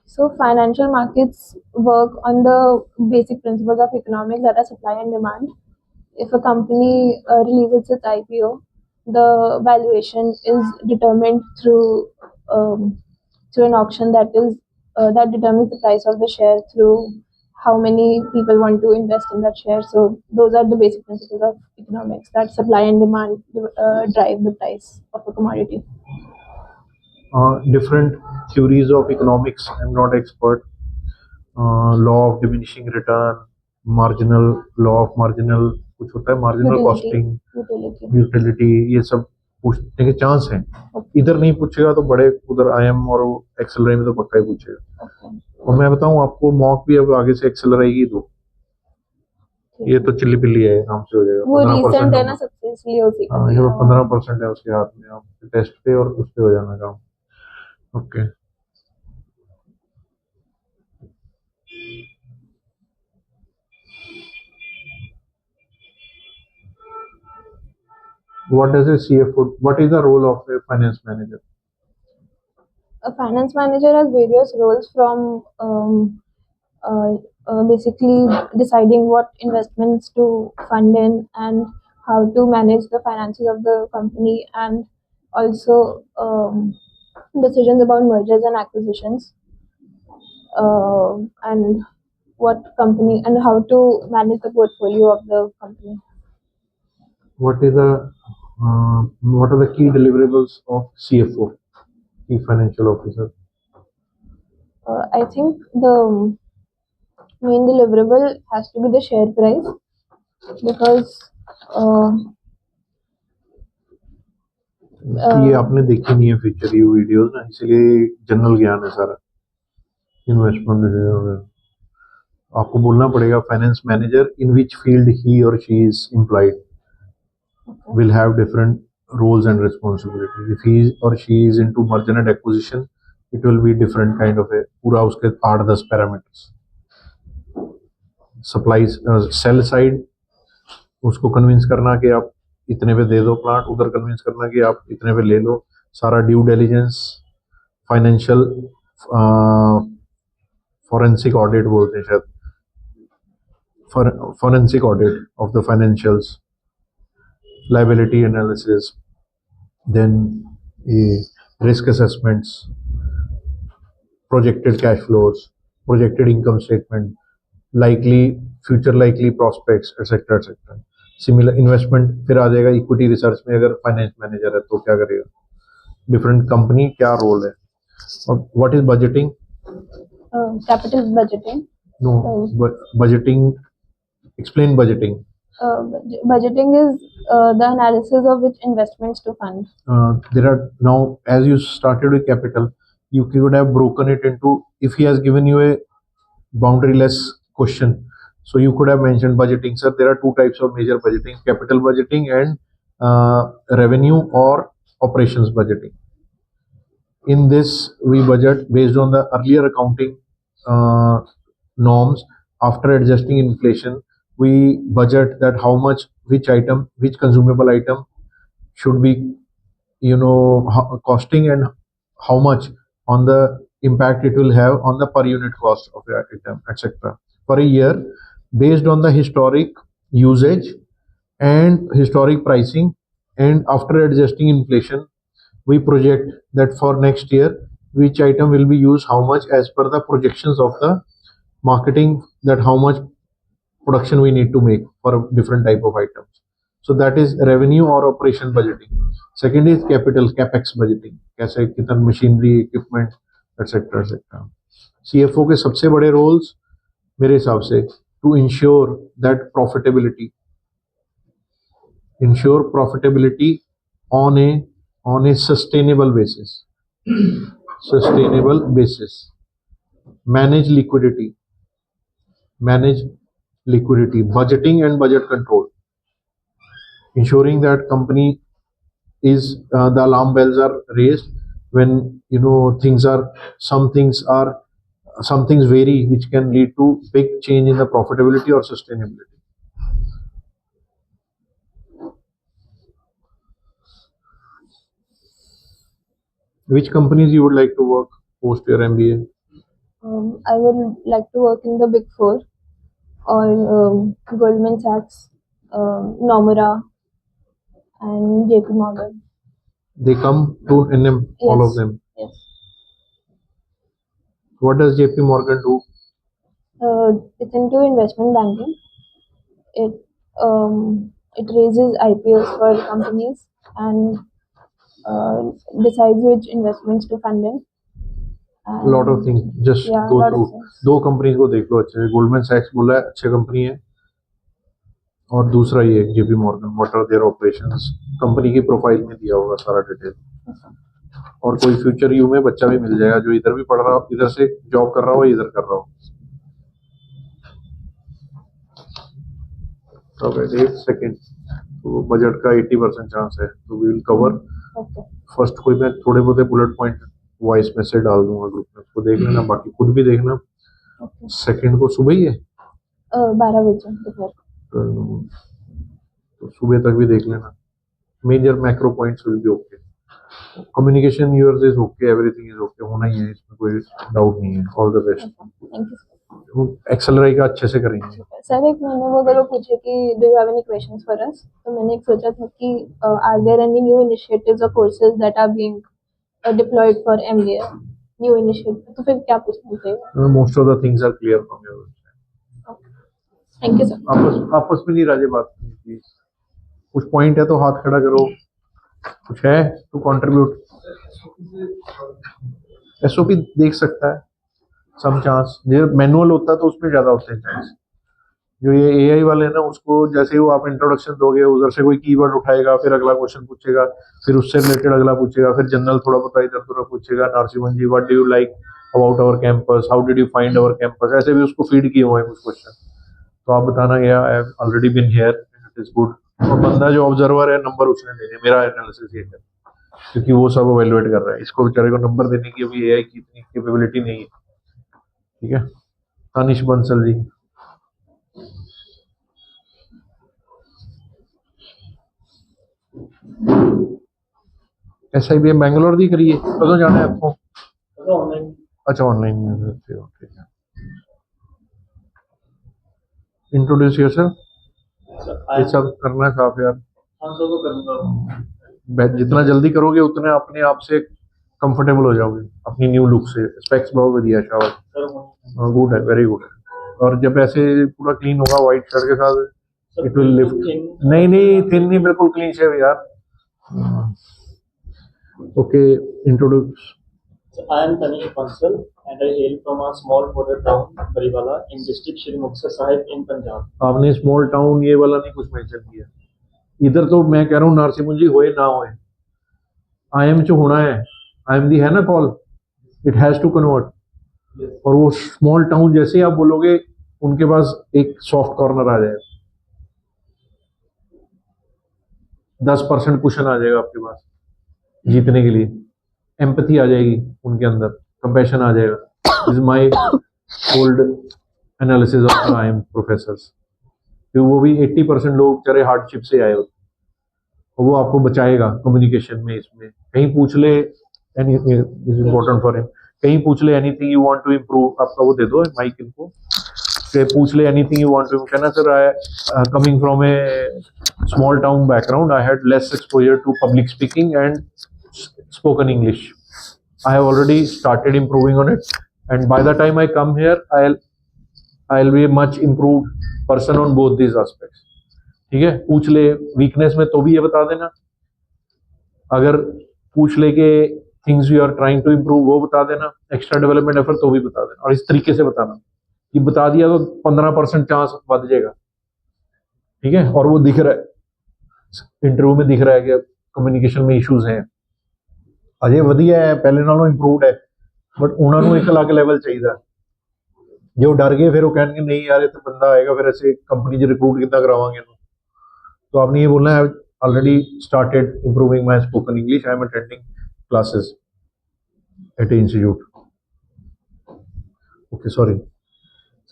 so financial markets work on the basic principles of economics, that are supply and demand. If a company releases its IPO, the valuation is determined through an auction that determines the price of the share through how many people want to invest in that share. So those are the basic principles of economics, that supply and demand drive the price of a commodity. Different theories of economics. I'm not expert. Law of diminishing return, marginal law of marginal कुछ होता है marginal costing, utility, ये सब पूछने के chance हैं. इधर नहीं पूछेगा तो बड़े उधर IM और एक्सेल में तो पक्का ही पूछेगा. और मैं बताऊं आपको मॉक भी अब आगे से एक्सेल रहेगी दो. ये तो चिल्ली पिल्ली है, काम से हो जाएगा. वो रिसेंट है ना सबसे, इसलिए उसी का. हाँ, ये 15% है उसके हाथ में. आप टेस्ट पे और उस पे हो जाना काम. Okay. What does a CFO? What is the role of a finance manager? A finance manager has various roles, from basically deciding what investments to fund in and how to manage the finances of the company, and also decisions about mergers and acquisitions, and how to manage the portfolio of the company. What are the key deliverables of CFO, Chief Financial Officer? I think the main deliverable has to be the share price, because ये आपने देखी नहीं है future you videos ना, इसलिए general ज्ञान है सारा. इन्वेस्टमेंट आपको बोलना पड़ेगा. Finance manager in which field he or she is employed will have different roles and responsibilities. If he or she is into merger and acquisition, it will be different kind of a पूरा उसके 8-10 parameters. Supplies sell side, उसको convince करना कि आप इतने पे दे दो plant, उधर कन्विंस करना कि आप इतने पे ले लो. सारा due diligence, financial forensic audit बोलते हैं शायद, forensic audit of the financials, liability analysis, then risk assessments, projected cash flows, projected income statement, future likely prospects, etc. etc. Similar investment फिर आ जाएगा इक्विटी रिसर्च में. अगर फाइनेंस मैनेजर है तो क्या करेगा, डिफरेंट कंपनी क्या रोल है. और what is budgeting? Capital budgeting. No, budgeting. Explain budgeting. Budgeting is the analysis of which investments to fund. There are now, as you started with capital, you could have broken it into, if he has given you a boundaryless question, so you could have mentioned budgeting. Sir, there are two types of major budgeting: capital budgeting and revenue or operations budgeting. In this, we budget based on the earlier accounting norms. After adjusting inflation, we budget that how much, which item, which consumable item should be costing, and how much on the impact it will have on the per unit cost of the item, etc. For a year, based on the historic usage and historic pricing, and after adjusting inflation, we project that for next year which item will be used how much as per the projections of the marketing, that how much production we need to make for different type of items. So that is revenue or operation budgeting. Second is capital, capex budgeting, कैसे कितना machinery, equipment, etc. etc. CFO के सबसे बड़े roles मेरे हिसाब से to ensure that profitability on a sustainable basis. manage liquidity, budgeting and budget control, ensuring that company is the alarm bells are raised when some things vary which can lead to big change in the profitability or sustainability. Which companies you would like to work post your MBA? I would like to work in the Big Four or Goldman Sachs, Nomura, and JP Morgan. They come to NM, all of Yes. them. Yes. What does JP Morgan do? It's into investment banking. It raises IPOs for companies and decides which investments to fund in. Lot of things. Just Yeah, go lot of through. things. दो companies को देख लो अच्छे से. Goldman सैक्स बोला है अच्छी company है, और दूसरा ये JP Morgan. What are their operations? Company की प्रोफाइल में दिया होगा सारा डिटेल. और कोई फ्यूचर यू में बच्चा भी मिल जाएगा जो इधर भी पढ़ रहा हो, इधर से जॉब कर रहा हो, इधर कर रहा हो. एक सेकेंड. तो बजट का 80% चांस है, तो we will cover. Okay. First कोई मैं थोड़े बहुत बुलेट पॉइंट वॉइस में से डाल दूंगा ग्रुप में, उसको देख लेना, बाकी खुद भी देखना. Okay. सेकेंड को सुबह ही है, 12 बजे दोपहर. तो सुबह तक भी देख लेना. Major macro points will be okay. Communication yours is okay, everything is okay, होना ही है, इसमें कोई डाउट नहीं है. All the best. Thank you. Accelerate का अच्छे से करेंगे. सर, एक मैंने वो अगर वो पूछे कि do you have any questions for us, तो मैंने एक सोचा था कि are there any new initiatives और courses that are being deployed for MBA, new initiative, तो फिर क्या पूछना चाहिए? Most of the things are clear from your. Thank you sir. आपस में नहीं राजे बात करनी प्लीज. कुछ पॉइंट है तो हाथ खड़ा करो. कुछ है तो कंट्रीब्यूट. एसओपी देख सकता है. सम चांस जो मैनुअल होता है तो उसमें ज्यादा होते हैं चांस. जो ये एआई वाले हैं ना, उसको जैसे ही वो आप इंट्रोडक्शन दोगे, उधर से कोई कीवर्ड उठाएगा, फिर अगला क्वेश्चन पूछेगा, फिर उससे रिलेटेड अगला पूछेगा, फिर जनरल थोड़ा बहुत इधर उधर पूछेगा. Narasimhan ji, what do you like about our campus, how did you find our campus, ऐसे भी उसको फीड किए हुए हैं कुछ क्वेश्चन. तो आप बताना, या I have already been here, it is good. और बंदा जो ऑब्जर्वर है, नंबर उसने देने. मेरा एनालिसिस ये है, क्योंकि वो सब एवेलुएट कर रहा है. इसको बेचारे को नंबर देने की अभी एआई की इतनी कैपेबिलिटी नहीं है. ठीक है. तानिश बंसल जी. SIBM बैंगलोर दिख रही है. कदों जाना है आपको? ऑनलाइन. अच्छा, ऑनलाइन. Introduce yourself. ये सब करना है साफ यार. जितना जल्दी करोगे उतने अपने आप से कंफर्टेबल हो जाओगे अपनी न्यू लुक से. स्पेक्स बहुत बढ़िया शावर. गुड है, वेरी गुड है. और जब ऐसे पूरा क्लीन होगा व्हाइट शर्ट के साथ, इट विल लिफ्ट. नहीं, थिन नहीं, बिल्कुल क्लीन शेव यार. Okay, introduce. I am Tanish Bansal and I hail from a small border town, Bariwala, in district Shri Muktsar Sahib in Punjab. आपने small town ये वाला नहीं कुछ मेंशन किया. इधर तो मैं कह रहा हूँ नारसिमन जी, होए ना होए, आई एम जो होना है, आई एम दी है ना call, it has to convert. और वो स्मॉल टाउन जैसे ही आप बोलोगे, उनके पास एक सॉफ्ट कॉर्नर आ जाएगा. 10% कुशन आ जाएगा आपके पास जीतने के लिए. एम्पैथी आ जाएगी उनके अंदर, कंपैशन आ जाएगा. This is my old analysis of I am professors. क्योंकि वो भी 80% लोग बेचारे हार्डशिप से आए होते, और वो आपको बचाएगा कम्युनिकेशन में. इसमें कहीं पूछ ले, any is important for him, कहीं पूछ ले anything you want to improve. आपका वो दे दो माइक इनको, पूछ ले एनीथिंग यू वांट टू. कहना sir, I coming from a small town background, I had less exposure to public speaking and spoken English. I have already started improving on it, and by the time I come here, I'll be a much improved person on both these aspects. ठीक है. पूछ ले weakness में तो भी ये बता देना. अगर पूछ ले के things you are trying to improve, वो बता देना. एक्स्ट्रा डेवलपमेंट एफर्ट तो भी बता देना. और इस तरीके से बताना कि बता दिया तो 15% चांस बढ़ जाएगा. ठीक है. और वो दिख रहा है इंटरव्यू में, दिख रहा है कि कम्युनिकेशन में इश्यूज हैं. अजय वधिया है, पहले नालों इंप्रूव्ड है, बट उन्होंने एक अलग लेवल चाहिए. ਜੇ ਉਹ ਡਰ ਗਏ ਫਿਰ ਉਹ ਕਹਿਣਗੇ ਨਹੀਂ यार ਇੱਥੇ ਬੰਦਾ ਆਏਗਾ ਫਿਰ ਅਸੀਂ ਕੰਪਨੀ 'ਚ ਰਿਕਰੂਟ ਕਿੱਦਾਂ ਕਰਾਵਾਂਗੇ ਇਹਨੂੰ। तो आपने ये बोलना है already started improving my spoken English, I am attending classes at institute. Okay sorry.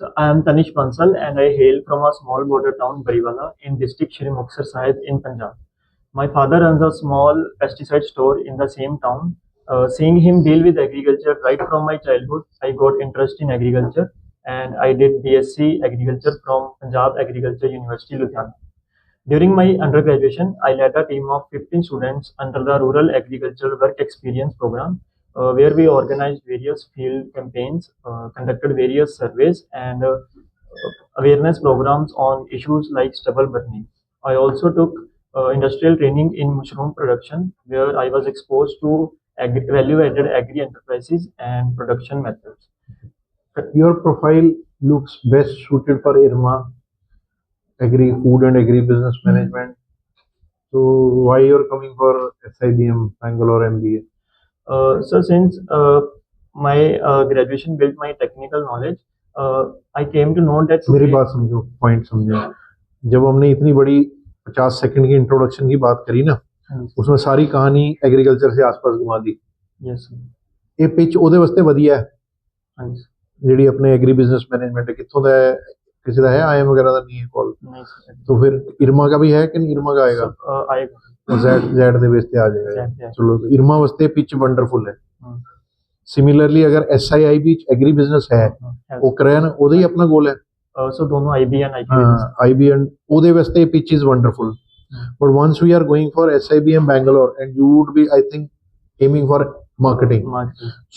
So I am Tanish Bansal and I hail from a small border town Bariwala in district Shri Muktsar Sahib in Punjab. My father runs a small pesticide store in the same town. Seeing him deal with agriculture right from my childhood, I got interest in agriculture and I did BSc Agriculture from Punjab Agriculture University, Ludhiana. During my undergraduation, I led a team of 15 students under the Rural Agricultural Work Experience program, where we organized various field campaigns, conducted various surveys, and awareness programs on issues like stubble burning. I also took industrial training in mushroom production, where I was exposed to value-added agri enterprises and production methods. Your profile looks best suited for IRMA, agri food and agri business management. So why you're coming for SIBM Bangalore MBA? So since my graduation built my technical knowledge, I came to know that मेरी बात समझो, point समझो। जब हमने इतनी बड़ी 50 second की introduction की बात करी ना, उसमें सारी कहानी एग्रीकल्चर से आसपास घुमा दी। यस ये पिच ਉਹਦੇ ਵਾਸਤੇ ਵਧੀਆ ਹੈ ਹਾਂਜੀ ਜਿਹੜੀ ਆਪਣੇ एग्री बिजनेस मैनेजमेंट कितों ਦਾ है, किसी का है आईएम वगैरह का नहीं है कॉल, नहीं सर तो फिर इरमा का भी है कि नहीं इरमा का आएगा? आएगा जेड ਦੇ ਬੇਸ ਤੇ ਆ ਜਾਏਗਾ। ਚਲੋ ਇਰਮਾ ਵਾਸਤੇ ਪਿਚ ਵੰਡਰਫੁਲ ਹੈ। ਸਿਮਿਲਰਲੀ ਅਗਰ SIIB ਚ ਐਗਰੀ ਬਿਜ਼ਨਸ ਹੈ ਉਹ ਕਰਿਆ ਨਾ, ਉਹਦਾ ਹੀ ਆਪਣਾ ਗੋਲ ਹੈ। so dono IB and IP IB and ਉਹਦੇ ਵਾਸਤੇ pitch is wonderful, but once we are going for SIBM Bangalore and you would be I think aiming for marketing,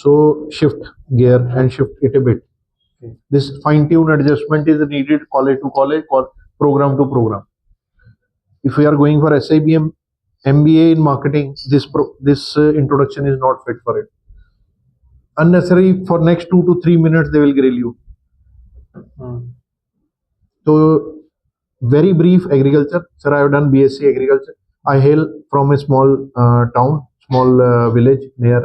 so shift gear and shift it a bit. This fine tune adjustment is needed college to college, program to program. If we are going for SIBM MBA in marketing, this introduction is not fit for it. Unnecessary for next 2 to 3 minutes they will grill you. So very brief agriculture, sir. I have done BSc agriculture. I hail from a small town, small village near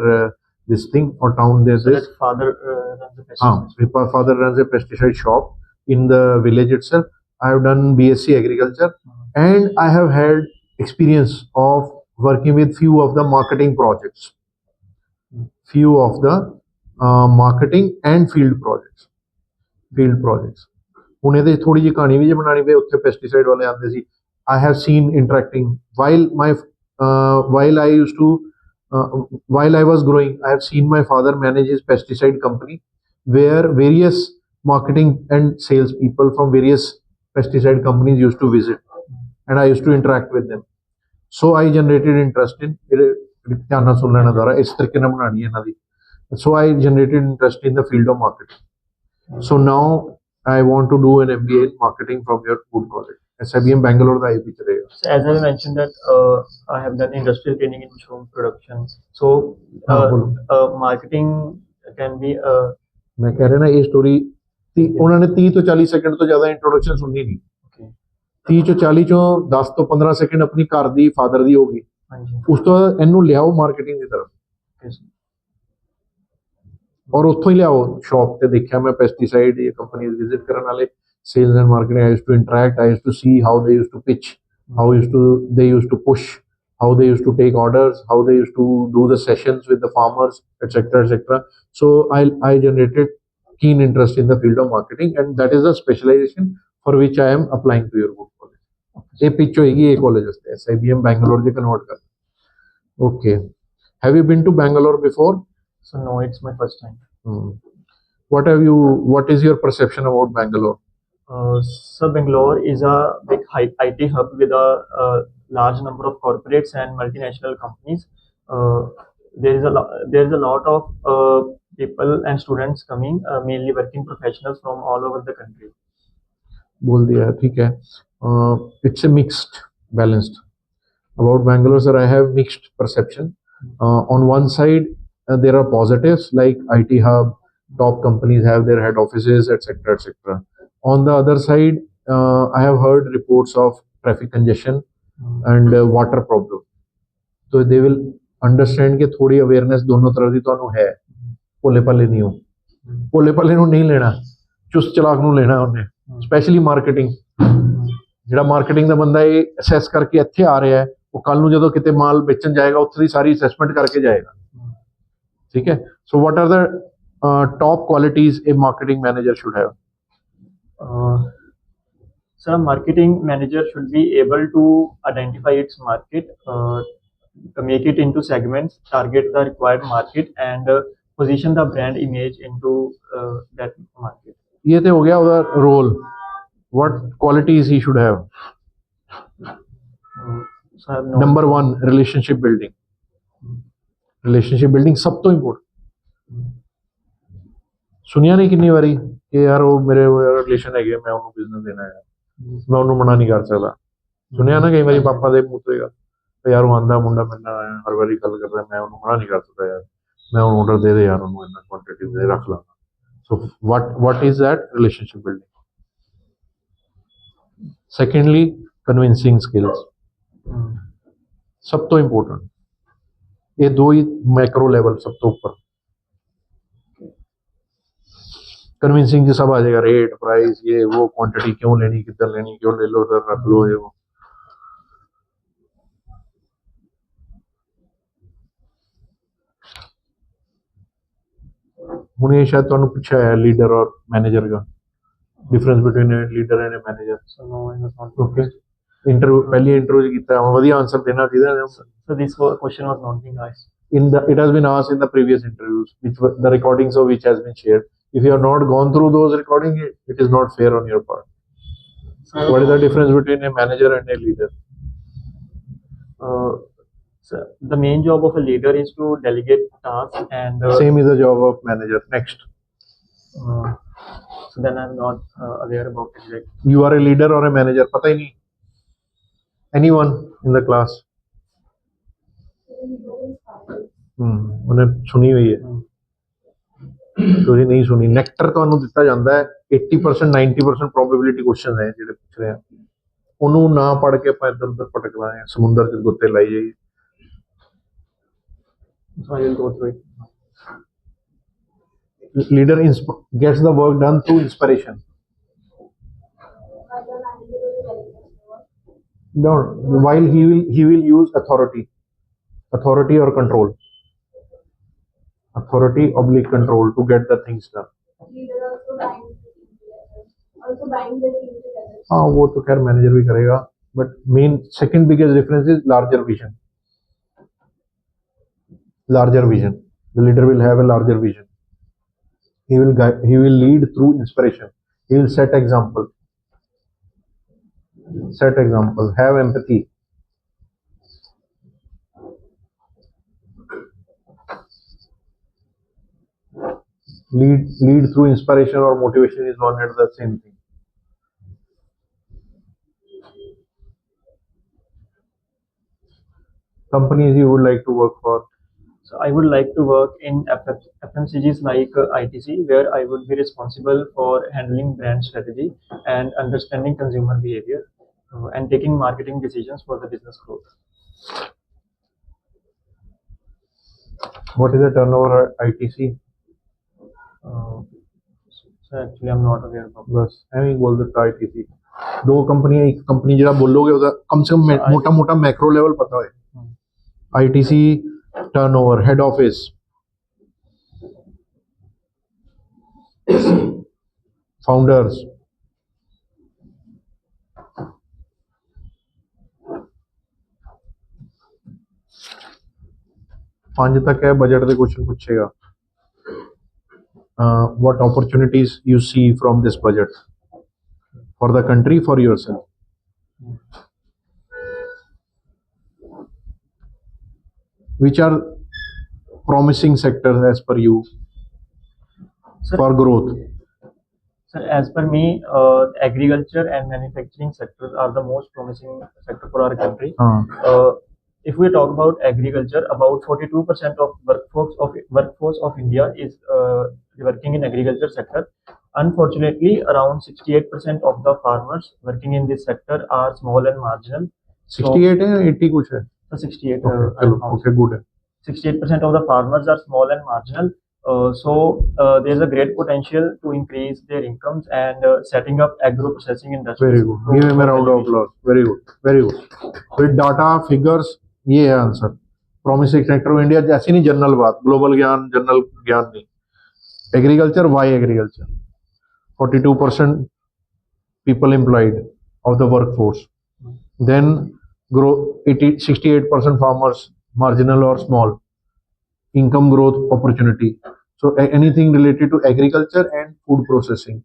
this thing or town. There's this. Father runs a pesticide. Father runs a pesticide shop in the village itself. I have done BSc agriculture, and I have had experience of working with few of the marketing projects, few of the marketing and field projects. ਹੁਣ ਇਹਦੇ ਥੋੜੀ ਜਿਹੀ ਕਹਾਣੀ ਵੀ ਜੇ ਬਣਾਣੀ ਪਏ, ਉੱਥੇ pesticide ਵਾਲੇ ਆਉਂਦੇ ਸੀ। I have seen interacting while I was growing, I have seen my father manage his pesticide company, where various marketing and sales people from various pesticide companies used to visit, and I used to interact with them. So I generated interest in ਧਿਆਨ ਨਾਲ ਸੁਣ ਲੈਣਾ ਦੁਆਰਾ, ਇਸ ਤਰੀਕੇ ਨਾਲ ਬਣਾਣੀ ਇਹਨਾਂ ਦੀ। So I generated interest in the field of marketing. So now I want to do an MBA in marketing from your food college. SIBM Bangalore the IP ਚਲੇਗਾ। So as I mentioned that I have done industrial training in mushroom production. So marketing can be ਮੈਂ ਕਹਿ ਰਿਹਾ ਨਾ ਇਹ story ਉਹਨਾਂ ਨੇ 30 ਤੋਂ 40 second ਤੋਂ ਜ਼ਿਆਦਾ ਇੰਟਰੋਡਕਸ਼ਨ ਸੁਣਨੀ ਨਹੀਂ। 30 ਚੋਂ 40 ਚੋਂ 10 ਤੋਂ 15 ਸੈਕਿੰਡ ਆਪਣੀ ਘਰ ਦੀ ਫਾਦਰ ਦੀ ਹੋਗੀ, ਉਸ ਤੋਂ ਬਾਅਦ ਇਹਨੂੰ ਲਿਆਓ ਮਾਰਕੀਟਿੰਗ ਦੀ ਤਰਫ, ਔਰ ਉੱਥੋਂ ਹੀ ਲਿਆਓ ਸ਼ਾਪ ਤੇ। ਦੇਖਿਆ ਮੈਂ ਪੈਸਟੀਸਾਈਡ ਇਹ ਕੰਪਨੀਜ਼ ਵਿਜ਼ਿਟ ਕਰਨ ਵਾਲੇ, sales and marketing, I used to interact, I used to see how they used to pitch, how they used to push, how they used to take orders, how they used to do the sessions with the farmers, etc., etc. So I generated keen interest in the field of marketing, and that is the specialization for which I am applying to your good college. ये pitch होएगी ये college वास्ते, SIBM Bangalore जे convert कर। Okay, have you been to Bangalore before? So no, it's my first time. What is your perception about Bangalore? So Bangalore is a big IT hub with a large number of corporates and multinational companies. There is a lot of people and students coming, mainly working professionals from all over the country. बोल दिया ठीक है। It's a mixed, balanced. About Bangalore, sir, I have mixed perception. On one side, there are positives like IT hub, top companies have their head offices, etc., etc. On the other side, I have heard reports of traffic congestion and water problem. So they will understand कि थोड़ी awareness दोनों तरफ की ਤੁਹਾਨੂੰ है, ਭੋਲੇ ਭਾਲੇ ਨਹੀਂ ਹੋ, ਭੋਲੇ ਭਾਲੇ ਨੂੰ ਨਹੀਂ ਲੈਣਾ। ਚੁਸਤ ਚਲਾਕ ਨੂੰ ਲੈਣਾ ਉਹਨੇ, ਸਪੈਸ਼ਲੀ ਮਾਰਕੀਟਿੰਗ। ਜਿਹੜਾ ਮਾਰਕੀਟਿੰਗ ਦਾ ਬੰਦਾ ਇਹ ਅਸੈਸ ਕਰਕੇ ਇੱਥੇ ਆ ਰਿਹਾ ਹੈ, ਉਹ ਕੱਲ ਨੂੰ ਜਦੋਂ ਕਿਤੇ ਮਾਲ ਵੇਚਣ ਜਾਏਗਾ ਉੱਥੇ ਦੀ ਸਾਰੀ ਅਸੈਸਮੈਂਟ ਕਰਕੇ ਜਾਏਗਾ। ਠੀਕ ਹੈ। So what are the top qualities a marketing manager should have? So a marketing manager should be able to identify its market, make it into segments, target the required market, and position the brand image into that market. ये तो हो गया ਉਹਦਾ role. What qualities he should have? So I have no Number one, relationship building. Relationship building ਸਭ ਤੋਂ important. ਸੁਣਿਆ ਨਹੀਂ ਕਿੰਨੀ ਵਾਰੀ ਕਿ ਯਾਰ ਉਹ ਮੇਰੇ ਰਿਲੇਸ਼ਨ ਹੈਗੇ, ਮੈਂ ਉਹਨੂੰ ਬਿਜ਼ਨਸ ਦੇਣਾ ਹੈ, ਮੈਂ ਉਹਨੂੰ ਮਨਾ ਨਹੀਂ ਕਰ ਸਕਦਾ। ਸੁਣਿਆ ਨਾ ਕਈ ਵਾਰੀ ਪਾਪਾ ਦੇ ਮੂੰਹ ਤੋਂ ਗੱਲ, ਯਾਰ ਉਹ ਆਂਦਾ ਮੁੰਡਾ ਮੇਰੇ ਨਾਲ ਹਰ ਵਾਰੀ ਗੱਲ ਕਰਦਾ, ਮੈਂ ਉਹਨੂੰ ਮਨਾ ਨਹੀਂ ਕਰ ਸਕਦਾ ਯਾਰ, ਮੈਂ ਉਹਨੂੰ ਆਰਡਰ ਦੇ ਯਾਰ, ਉਹਨੂੰ ਇੰਨਾ ਕੁਆਂਟੀਟੀ ਦੇ ਰੱਖ ਲਾਂਗਾ। ਸੋ what is that? Relationship building. Secondly, convincing skills. ਸਭ ਤੋਂ ਇੰਪੋਰਟੈਂਟ ਇਹ ਦੋ ਹੀ ਮੈਕਰੋ ਲੈਵਲ ਸਭ ਤੋਂ ਉੱਪਰ। कन्विंसिंग जी सब आ जाएगा, रेट प्राइस ये वो क्वांटिटी क्यों लेनी, किधर लेनी, क्यों ले लो सर, रख लो ये वो। ਹੁਣ ਇਹ ਸ਼ਾਇਦ ਤੁਹਾਨੂੰ ਪੁੱਛਿਆ ਹੈ ਲੀਡਰ ਔਰ manager the difference between a leader and a manager. So no, I was not. Okay, interview पहली इंटरव्यू ਕੀਤਾ ਹੁਣ ਵਧੀਆ ਆਨਸਰ ਦੇਣਾ ਚਾਹੀਦਾ। So this question was not being asked. It has been asked in the previous interviews, which the recordings of which has been shared. If you have not gone through those recordings, it is not fair on your part. So, What is the difference between a manager and a leader? so the main job of a leader is to delegate tasks and Same is the job of manager. Next, so then I'm not aware about it. Like, you are a leader or a manager? पता ही नहीं. Anyone in the class? ਉਹਨੇ ਸੁਣੀ ਹੋਈ ਹੈ, ਤੁਸੀਂ ਨਹੀਂ ਸੁਣੀ। Nectar ਤੁਹਾਨੂੰ ਦਿੱਤਾ ਜਾਂਦਾ ਹੈ 80% 90% ਪ੍ਰੋਬੇਬਿਲਿਟੀ ਕੁਐਸਚਨ ਹੈ ਜਿਹੜੇ ਪੁੱਛ ਰਹੇ ਆ, ਉਹਨੂੰ ਨਾ ਪੜ੍ਹ ਕੇ ਆਪਾਂ ਇੱਧਰ ਉੱਧਰ ਭਟਕ ਲਾਂਗੇ, ਸਮੁੰਦਰ 'ਚ ਗੁੱਤੇ ਲਾਈ ਜਾਈਏ। so I will go through it. Leader gets the work done through inspiration. No, while he will use authority or control. Authority oblique control to get the things done. हाँ वो तो खैर मैनेजर भी करेगा, but main second biggest difference is larger vision. Larger vision. The leader will have a larger vision. He will guide, he will lead through inspiration. He will set example. Set example. Have empathy. Lead through inspiration or motivation is one and the same thing. Companies you would like to work for? So I would like to work in FMCGs like ITC, where I would be responsible for handling brand strategy and understanding consumer behavior and taking marketing decisions for the business growth. What is the turnover at ITC? So actually I'm not aware about बस ਐਵੇਂ ਹੀ ਬੋਲ ਦਿੱਤਾ ITC। ਦੋ ਕੰਪਨੀਆਂ, ਇੱਕ company ਜਿਹੜਾ ਬੋਲੋਗੇ ਉਹਦਾ ਕਮ ਸੇ ਕਮ ਮੋਟਾ ਮੋਟਾ ਮੈਕਰੋ ਲੈਵਲ ਪਤਾ ਹੋਏ। ITC turnover, head office, founders, ਪੰਜ ਤੱਕ ਹੈ ਬਜਟ ਦੇ question ਪੁੱਛੇਗਾ। What opportunities you see from this budget for the country, for yourself? Which are promising sectors as per you for growth? So as per me, agriculture and manufacturing sectors are the most promising sector for our country. If we talk about agriculture, about 42% of workforce of India is working in agriculture sector. Unfortunately, around 68% of the farmers working in this sector are small and marginal. 68 है 80 कुछ है? So 68. Okay, चलो, okay, good है। 68% of the farmers are small and marginal. There's a great potential to increase their incomes and setting up agro processing industries. Very good, give him a round of applause. Very good, very good. With data figures, ये है answer. Promising sector of India, जैसी नहीं general बात, global ज्ञान, general ज्ञान नहीं. Agriculture, why agriculture? 42% people employed of the workforce. Then grow 68% farmers, marginal or small. Income growth opportunity. So anything related to agriculture and food processing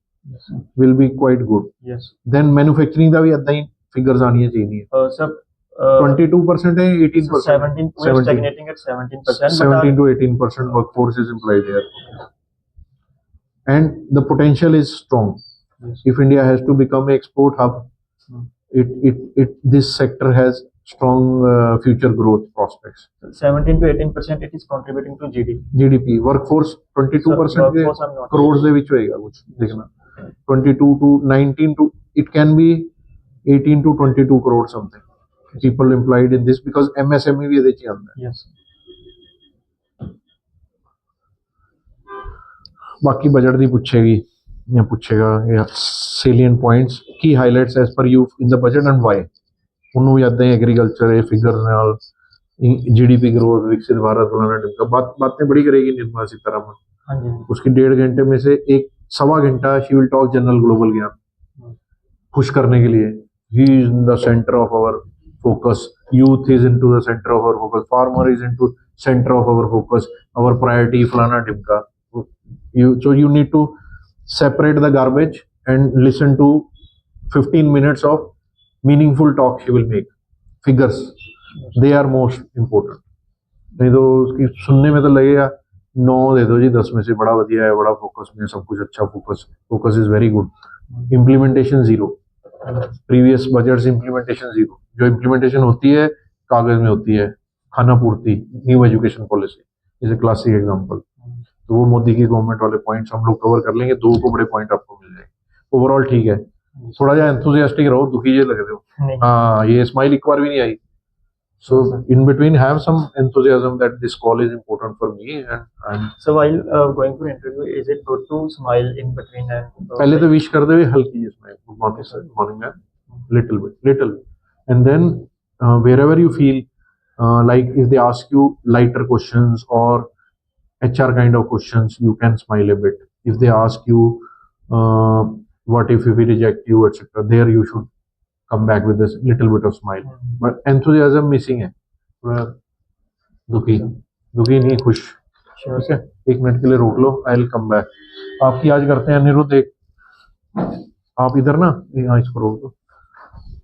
will be quite good. Yes. Then manufacturing ਦਾ ਵੀ ਏਦਾਂ ਹੀ figures ਆਣੀਆਂ ਚਾਹੀਦੀਆਂ. Sir, 22% है, 18%. 17, we're stagnating at 17%. 17 to 18% workforce is employed here. And the potential is strong. Yes. If India has to become an export hub, this sector has strong future growth prospects. 17 to 18% it is contributing to GDP. Workforce 22% Sir, workforce I'm not crores ਦੇ ਵਿੱਚ ਹੋਏਗਾ ਕੁਝ ਦੇਖਣਾ. 22 to 19 to it can be 18 to 22 crore something. People employed in this because MSME ਵੀ ਇਹਦੇ ਚ ਹੀ ਆਉਂਦਾ ਹੈ. Yes. ਬਾਕੀ ਬਜਟ ਦੀ ਪੁੱਛੇਗੀ ਜਾਂ ਪੁੱਛੇਗਾ ਇਹ salient points, key highlights as per you in the budget and why. ਉਹਨੂੰ ਵੀ ਏਦਾਂ ਹੀ एग्रीकल्चर ਇਹ फिगर ਨਾਲ GDP ग्रोथ, विकसित भारत फलाना ढिमका बातें बड़ी करेगी निर्मला सीतारमण. हाँ जी. उसकी 1.5 घंटे में से सवा घंटा she will talk general global ज्ञान खुश करने के लिए. He is in the centre of our focus, youth is into the center of our focus, farmer is into center of our focus, our priority falana dimka. So you need to separate the garbage and listen to 15 minutes of meaningful talk she will make. Figures, they are most important. नहीं तो उसकी सुनने में तो लगेगा 9 दे दो जी 10 में से, बड़ा बढ़िया है, बड़ा फोकस में सब कुछ अच्छा, focus is very good. Implementation zero. Previous budgets implementation zero. जो इम्प्लीमेंटेशन होती है कागज में होती है. खाना पूर्ति, new education policy is a classic example. तो वो मोदी की गवर्नमेंट वाले पॉइंट्स हम लोग कवर कर लेंगे. 2 को बड़े पॉइंट आपको मिल जाएंगे. ओवरऑल ठीक है. थोड़ा जा एंथुसियास्टिक रहो, दुखी जे लग रहे हो. हाँ, ये स्माइल एक बार भी नहीं आई. So in between have some enthusiasm that this call is important for me and So while going for interview, is it good to smile in between and पहले तो विश करते हुए हल्की जी smile, good morning sir, morning ma'am, little bit, and then wherever you feel like if they ask you lighter questions or HR kind of questions, you can smile a bit. If they ask you what if we reject you, etc., there you should come back with this little bit of smile. But enthusiasm missing है. थोड़ा दुखी नहीं, खुश. ठीक है, 1 minute के लिए रोक लो. I will come back. आपकी आज करते हैं अनिरुद्ध. एक आप इधर ना, यहाँ इसको रोक दो.